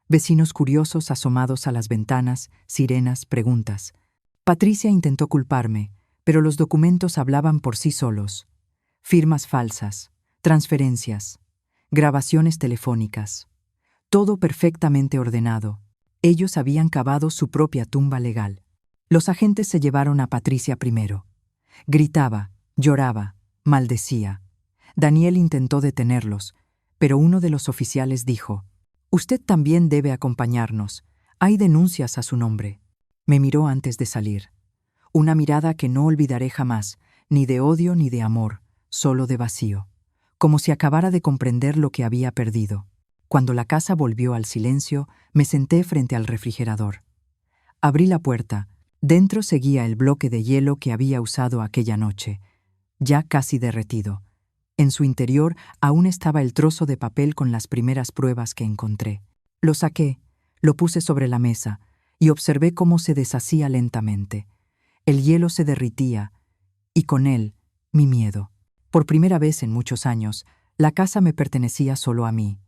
Vecinos curiosos asomados a las ventanas, sirenas, preguntas. Patricia intentó culparme, pero los documentos hablaban por sí solos. Firmas falsas, transferencias, grabaciones telefónicas. Todo perfectamente ordenado. Ellos habían cavado su propia tumba legal. Los agentes se llevaron a Patricia primero. Gritaba, lloraba, maldecía. Daniel intentó detenerlos, pero uno de los oficiales dijo: «Usted también debe acompañarnos. Hay denuncias a su nombre». Me miró antes de salir. Una mirada que no olvidaré jamás, ni de odio ni de amor, solo de vacío. Como si acabara de comprender lo que había perdido. Cuando la casa volvió al silencio, me senté frente al refrigerador. Abrí la puerta. Dentro seguía el bloque de hielo que había usado aquella noche, ya casi derretido. En su interior aún estaba el trozo de papel con las primeras pruebas que encontré. Lo saqué, lo puse sobre la mesa y observé cómo se deshacía lentamente. El hielo se derritía y con él mi miedo. Por primera vez en muchos años, la casa me pertenecía solo a mí.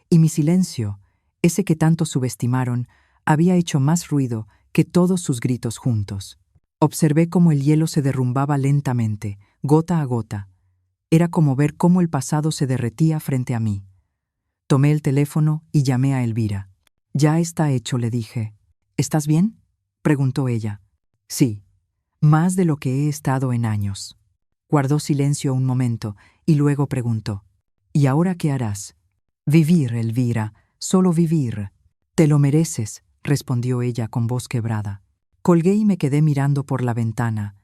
Y mi silencio, ese que tanto subestimaron, había hecho más ruido que todos sus gritos juntos. Observé cómo el hielo se derrumbaba lentamente, gota a gota. Era como ver cómo el pasado se derretía frente a mí. Tomé el teléfono y llamé a Elvira. «Ya está hecho», le dije. «¿Estás bien?», preguntó ella. «Sí, más de lo que he estado en años». Guardó silencio un momento y luego preguntó: «¿Y ahora qué harás?». «Vivir, Elvira, solo vivir». «Te lo mereces», respondió ella con voz quebrada. Colgué y me quedé mirando por la ventana.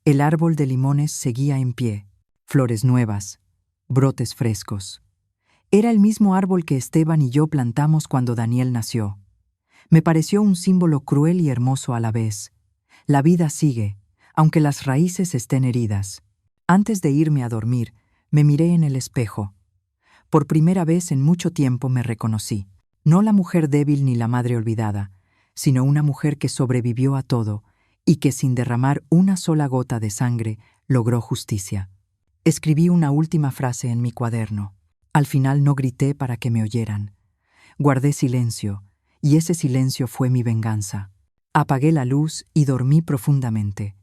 El árbol de limones seguía en pie, flores nuevas, brotes frescos. Era el mismo árbol que Esteban y yo plantamos cuando Daniel nació. Me pareció un símbolo cruel y hermoso a la vez. La vida sigue, aunque las raíces estén heridas. Antes de irme a dormir, me miré en el espejo. Por primera vez en mucho tiempo me reconocí. No la mujer débil ni la madre olvidada, sino una mujer que sobrevivió a todo y que sin derramar una sola gota de sangre logró justicia. Escribí una última frase en mi cuaderno. Al final no grité para que me oyeran. Guardé silencio, y ese silencio fue mi venganza. Apagué la luz y dormí profundamente.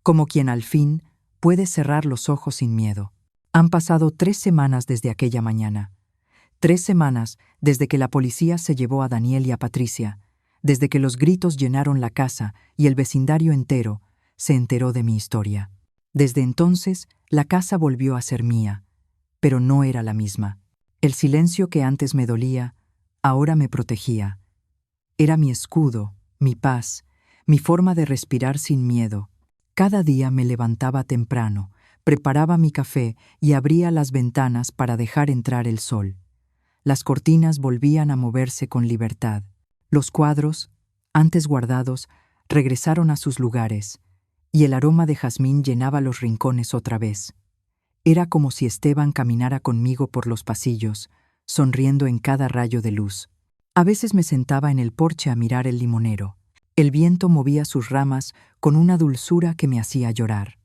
Como quien al fin puede cerrar los ojos sin miedo. Han pasado 3 semanas desde aquella mañana. 3 semanas desde que la policía se llevó a Daniel y a Patricia, desde que los gritos llenaron la casa y el vecindario entero se enteró de mi historia. Desde entonces, la casa volvió a ser mía, pero no era la misma. El silencio que antes me dolía, ahora me protegía. Era mi escudo, mi paz, mi forma de respirar sin miedo. Cada día me levantaba temprano, preparaba mi café y abría las ventanas para dejar entrar el sol. Las cortinas volvían a moverse con libertad. Los cuadros, antes guardados, regresaron a sus lugares, y el aroma de jazmín llenaba los rincones otra vez. Era como si Esteban caminara conmigo por los pasillos, sonriendo en cada rayo de luz. A veces me sentaba en el porche a mirar el limonero. El viento movía sus ramas con una dulzura que me hacía llorar.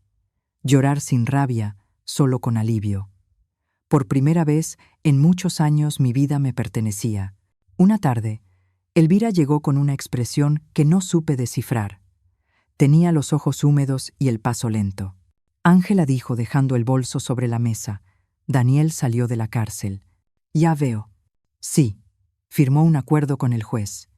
Llorar sin rabia, solo con alivio. Por primera vez en muchos años mi vida me pertenecía. Una tarde, Elvira llegó con una expresión que no supe descifrar. Tenía los ojos húmedos y el paso lento. Ángela dijo dejando el bolso sobre la mesa. Daniel salió de la cárcel. Ya veo. Sí, firmó un acuerdo con el juez.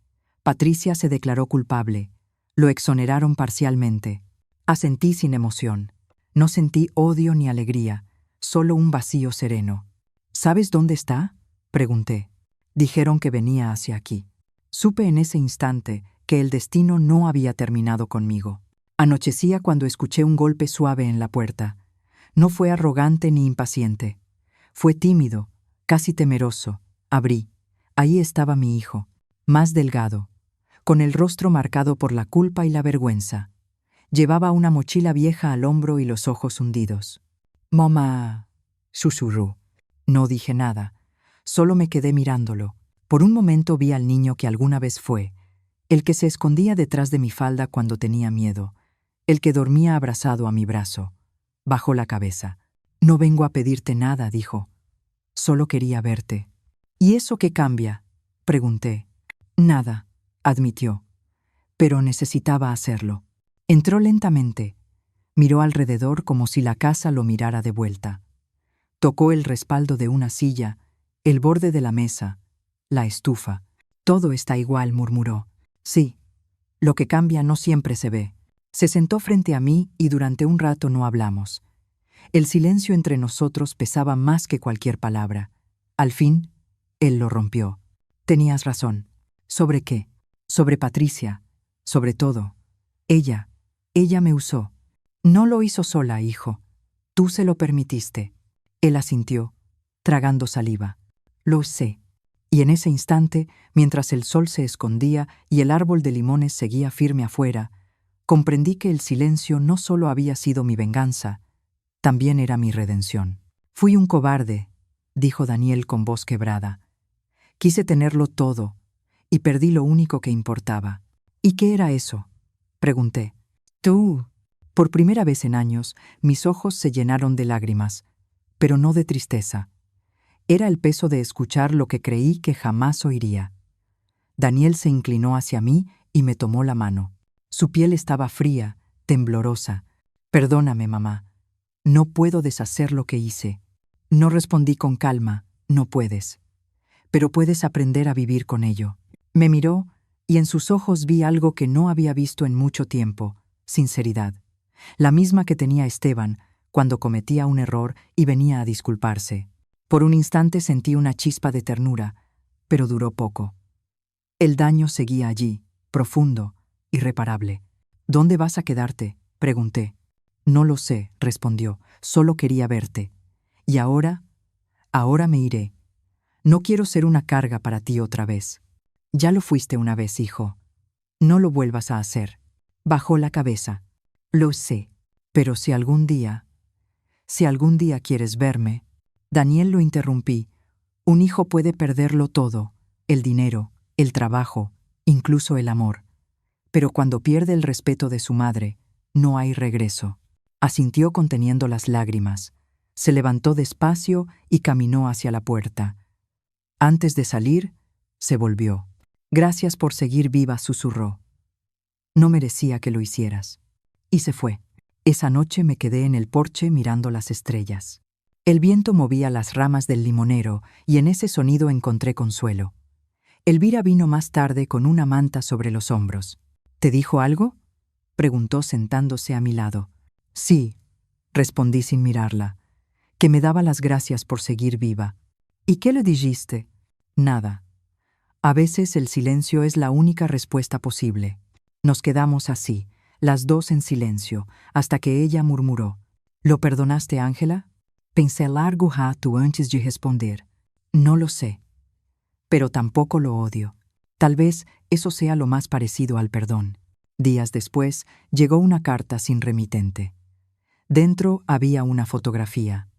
Patricia se declaró culpable. Lo exoneraron parcialmente. Asentí sin emoción. No sentí odio ni alegría, solo un vacío sereno. ¿Sabes dónde está?, pregunté. Dijeron que venía hacia aquí. Supe en ese instante que el destino no había terminado conmigo. Anochecía cuando escuché un golpe suave en la puerta. No fue arrogante ni impaciente. Fue tímido, casi temeroso. Abrí. Ahí estaba mi hijo, más delgado, con el rostro marcado por la culpa y la vergüenza. Llevaba una mochila vieja al hombro y los ojos hundidos. «Mamá», susurró. No dije nada, solo me quedé mirándolo. Por un momento vi al niño que alguna vez fue, el que se escondía detrás de mi falda cuando tenía miedo, el que dormía abrazado a mi brazo. Bajó la cabeza. «No vengo a pedirte nada», dijo. «Solo quería verte». «¿Y eso qué cambia?», pregunté. «Nada», admitió. Pero necesitaba hacerlo. Entró lentamente. Miró alrededor como si la casa lo mirara de vuelta. Tocó el respaldo de una silla, el borde de la mesa, la estufa. «Todo está igual», murmuró. «Sí, lo que cambia no siempre se ve». Se sentó frente a mí y durante un rato no hablamos. El silencio entre nosotros pesaba más que cualquier palabra. Al fin, él lo rompió. «Tenías razón». «¿Sobre qué?». «Sobre Patricia. Sobre todo. Ella me usó». «No lo hizo sola, hijo. Tú se lo permitiste». Él asintió, tragando saliva. «Lo sé». Y en ese instante, mientras el sol se escondía y el árbol de limones seguía firme afuera, comprendí que el silencio no solo había sido mi venganza, también era mi redención. «Fui un cobarde», dijo Daniel con voz quebrada. «Quise tenerlo todo, y perdí lo único que importaba». «¿Y qué era eso?», pregunté. «Tú». Por primera vez en años, mis ojos se llenaron de lágrimas, pero no de tristeza. Era el peso de escuchar lo que creí que jamás oiría. Daniel se inclinó hacia mí y me tomó la mano. Su piel estaba fría, temblorosa. «Perdóname, mamá. No puedo deshacer lo que hice». No respondí con calma. «No puedes. Pero puedes aprender a vivir con ello». Me miró y en sus ojos vi algo que no había visto en mucho tiempo: sinceridad. La misma que tenía Esteban cuando cometía un error y venía a disculparse. Por un instante sentí una chispa de ternura, pero duró poco. El daño seguía allí, profundo, irreparable. «¿Dónde vas a quedarte?», pregunté. «No lo sé», respondió. «Solo quería verte. Y ahora me iré. No quiero ser una carga para ti otra vez». «Ya lo fuiste una vez, hijo. No lo vuelvas a hacer». Bajó la cabeza. «Lo sé, pero si algún día quieres verme». Daniel, lo interrumpí. «Un hijo puede perderlo todo, el dinero, el trabajo, incluso el amor. Pero cuando pierde el respeto de su madre, no hay regreso». Asintió conteniendo las lágrimas. Se levantó despacio y caminó hacia la puerta. Antes de salir, se volvió. «Gracias por seguir viva», susurró. «No merecía que lo hicieras». Y se fue. Esa noche me quedé en el porche mirando las estrellas. El viento movía las ramas del limonero y en ese sonido encontré consuelo. Elvira vino más tarde con una manta sobre los hombros. «¿Te dijo algo?», preguntó sentándose a mi lado. «Sí», respondí sin mirarla, «que me daba las gracias por seguir viva». ¿Y qué le dijiste? Nada. A veces el silencio es la única respuesta posible. Nos quedamos así, las dos en silencio, hasta que ella murmuró: ¿Lo perdonaste, Ángela? Pensé largo rato antes de responder. No lo sé, pero tampoco lo odio. Tal vez eso sea lo más parecido al perdón. Días después, llegó una carta sin remitente. Dentro había una fotografía.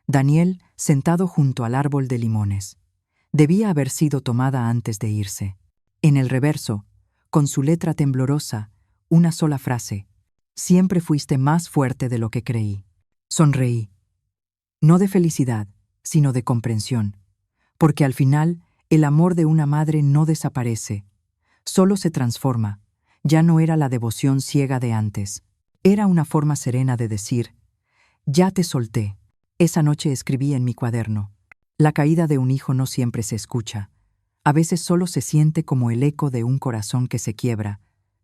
Daniel sentado junto al árbol de limones. Debía haber sido tomada antes de irse. En el reverso, con su letra temblorosa, una sola frase: siempre fuiste más fuerte de lo que creí. Sonreí. No de felicidad, sino de comprensión. Porque al final, el amor de una madre no desaparece, solo se transforma. Ya no era la devoción ciega de antes. Era una forma serena de decir: ya te solté. Esa noche escribí en mi cuaderno: la caída de un hijo no siempre se escucha. A veces solo se siente como el eco de un corazón que se quiebra,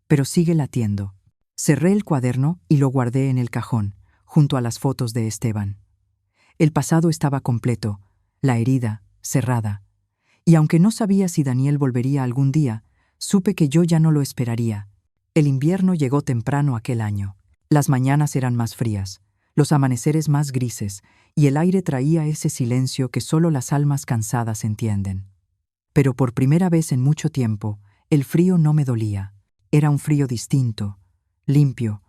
pero sigue latiendo. Cerré el cuaderno y lo guardé en el cajón, junto a las fotos de Esteban. El pasado estaba completo, la herida cerrada. Y aunque no sabía si Daniel volvería algún día, supe que yo ya no lo esperaría. El invierno llegó temprano aquel año. Las mañanas eran más frías, los amaneceres más grises, y el aire traía ese silencio que solo las almas cansadas entienden. Pero por primera vez en mucho tiempo, el frío no me dolía. Era un frío distinto, limpio,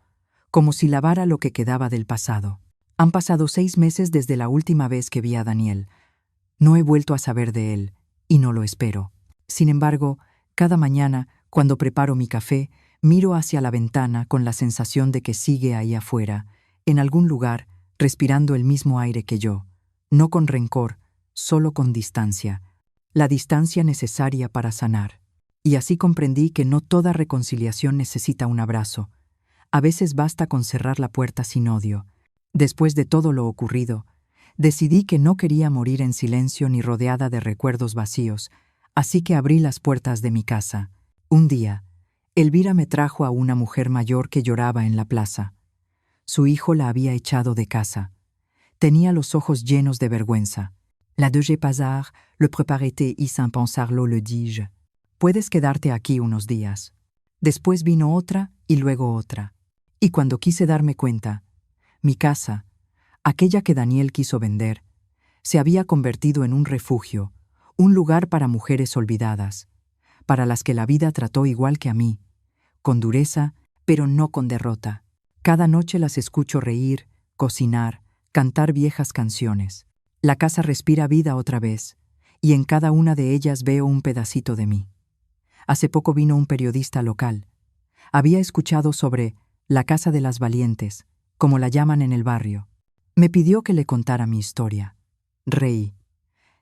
como si lavara lo que quedaba del pasado. Han pasado 6 meses desde la última vez que vi a Daniel. No he vuelto a saber de él, y no lo espero. Sin embargo, cada mañana, cuando preparo mi café, miro hacia la ventana con la sensación de que sigue ahí afuera, en algún lugar, respirando el mismo aire que yo, no con rencor, solo con distancia, la distancia necesaria para sanar. Y así comprendí que no toda reconciliación necesita un abrazo. A veces basta con cerrar la puerta sin odio. Después de todo lo ocurrido, decidí que no quería morir en silencio ni rodeada de recuerdos vacíos, así que abrí las puertas de mi casa. Un día, Elvira me trajo a una mujer mayor que lloraba en la plaza. Su hijo la había echado de casa. Tenía los ojos llenos de vergüenza. La dejé pasar, le prépareté y sans pensarlo le dis-je. Puedes quedarte aquí unos días. Después vino otra y luego otra. Y cuando quise darme cuenta, mi casa, aquella que Daniel quiso vender, se había convertido en un refugio, un lugar para mujeres olvidadas, para las que la vida trató igual que a mí, con dureza, pero no con derrota. Cada noche las escucho reír, cocinar, cantar viejas canciones. La casa respira vida otra vez, y en cada una de ellas veo un pedacito de mí. Hace poco vino un periodista local. Había escuchado sobre la Casa de las Valientes, como la llaman en el barrio. Me pidió que le contara mi historia. Reí.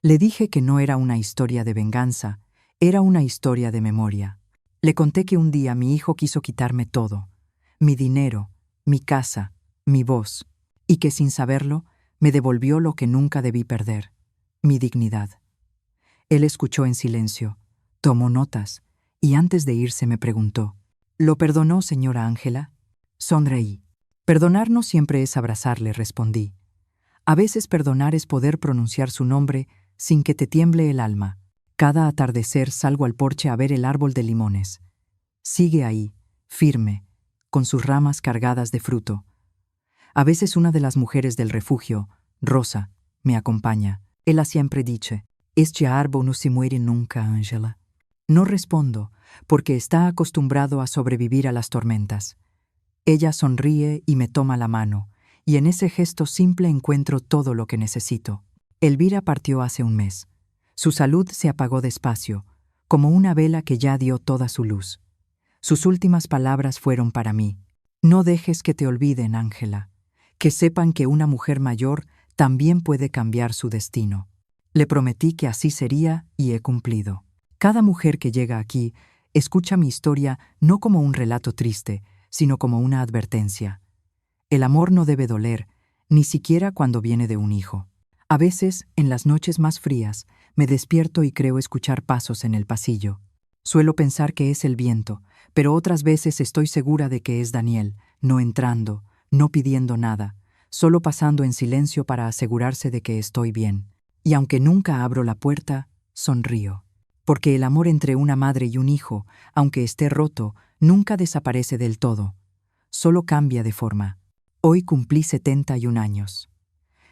Le dije que no era una historia de venganza, era una historia de memoria. Le conté que un día mi hijo quiso quitarme todo, mi dinero, mi casa, mi voz, y que sin saberlo me devolvió lo que nunca debí perder, mi dignidad. Él escuchó en silencio, tomó notas, y antes de irse me preguntó: ¿lo perdonó, señora Ángela? Sonreí. Perdonar no siempre es abrazarle, respondí. A veces perdonar es poder pronunciar su nombre sin que te tiemble el alma. Cada atardecer salgo al porche a ver el árbol de limones. Sigue ahí, firme, con sus ramas cargadas de fruto. A veces una de las mujeres del refugio, Rosa, me acompaña. Ella siempre dice: este árbol no se muere nunca, Ángela. No respondo, porque está acostumbrado a sobrevivir a las tormentas. Ella sonríe y me toma la mano, y en ese gesto simple encuentro todo lo que necesito. Elvira partió hace un mes. Su salud se apagó despacio, como una vela que ya dio toda su luz. Sus últimas palabras fueron para mí: no dejes que te olviden, Ángela, que sepan que una mujer mayor también puede cambiar su destino. Le prometí que así sería y he cumplido. Cada mujer que llega aquí escucha mi historia no como un relato triste, sino como una advertencia. El amor no debe doler, ni siquiera cuando viene de un hijo. A veces, en las noches más frías, me despierto y creo escuchar pasos en el pasillo. Suelo pensar que es el viento, pero otras veces estoy segura de que es Daniel, no entrando, no pidiendo nada, solo pasando en silencio para asegurarse de que estoy bien. Y aunque nunca abro la puerta, sonrío. Porque el amor entre una madre y un hijo, aunque esté roto, nunca desaparece del todo. Solo cambia de forma. Hoy cumplí 71 años.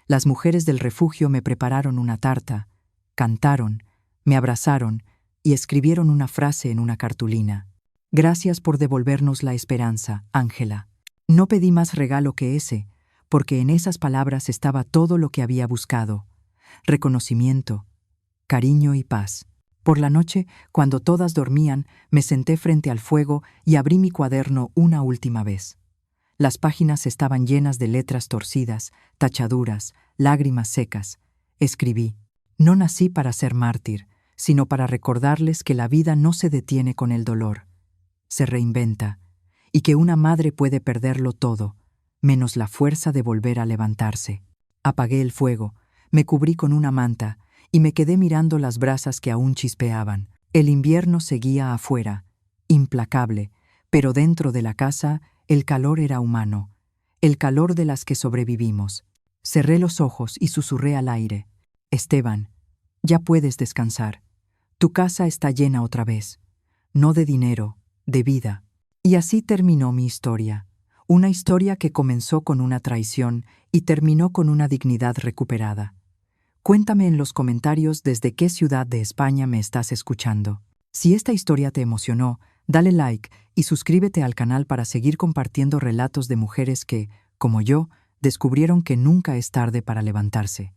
Las mujeres del refugio me prepararon una tarta, cantaron, me abrazaron y escribieron una frase en una cartulina. Gracias por devolvernos la esperanza, Ángela. No pedí más regalo que ese, porque en esas palabras estaba todo lo que había buscado: reconocimiento, cariño y paz. Por la noche, cuando todas dormían, me senté frente al fuego y abrí mi cuaderno una última vez. Las páginas estaban llenas de letras torcidas, tachaduras, lágrimas secas. Escribí: no nací para ser mártir, sino para recordarles que la vida no se detiene con el dolor, se reinventa, y que una madre puede perderlo todo, menos la fuerza de volver a levantarse. Apagué el fuego, me cubrí con una manta y me quedé mirando las brasas que aún chispeaban. El invierno seguía afuera, implacable, pero dentro de la casa el calor era humano, el calor de las que sobrevivimos. Cerré los ojos y susurré al aire: Esteban, ya puedes descansar. Tu casa está llena otra vez, no de dinero, de vida. Y así terminó mi historia. Una historia que comenzó con una traición y terminó con una dignidad recuperada. Cuéntame en los comentarios desde qué ciudad de España me estás escuchando. Si esta historia te emocionó, dale like y suscríbete al canal para seguir compartiendo relatos de mujeres que, como yo, descubrieron que nunca es tarde para levantarse.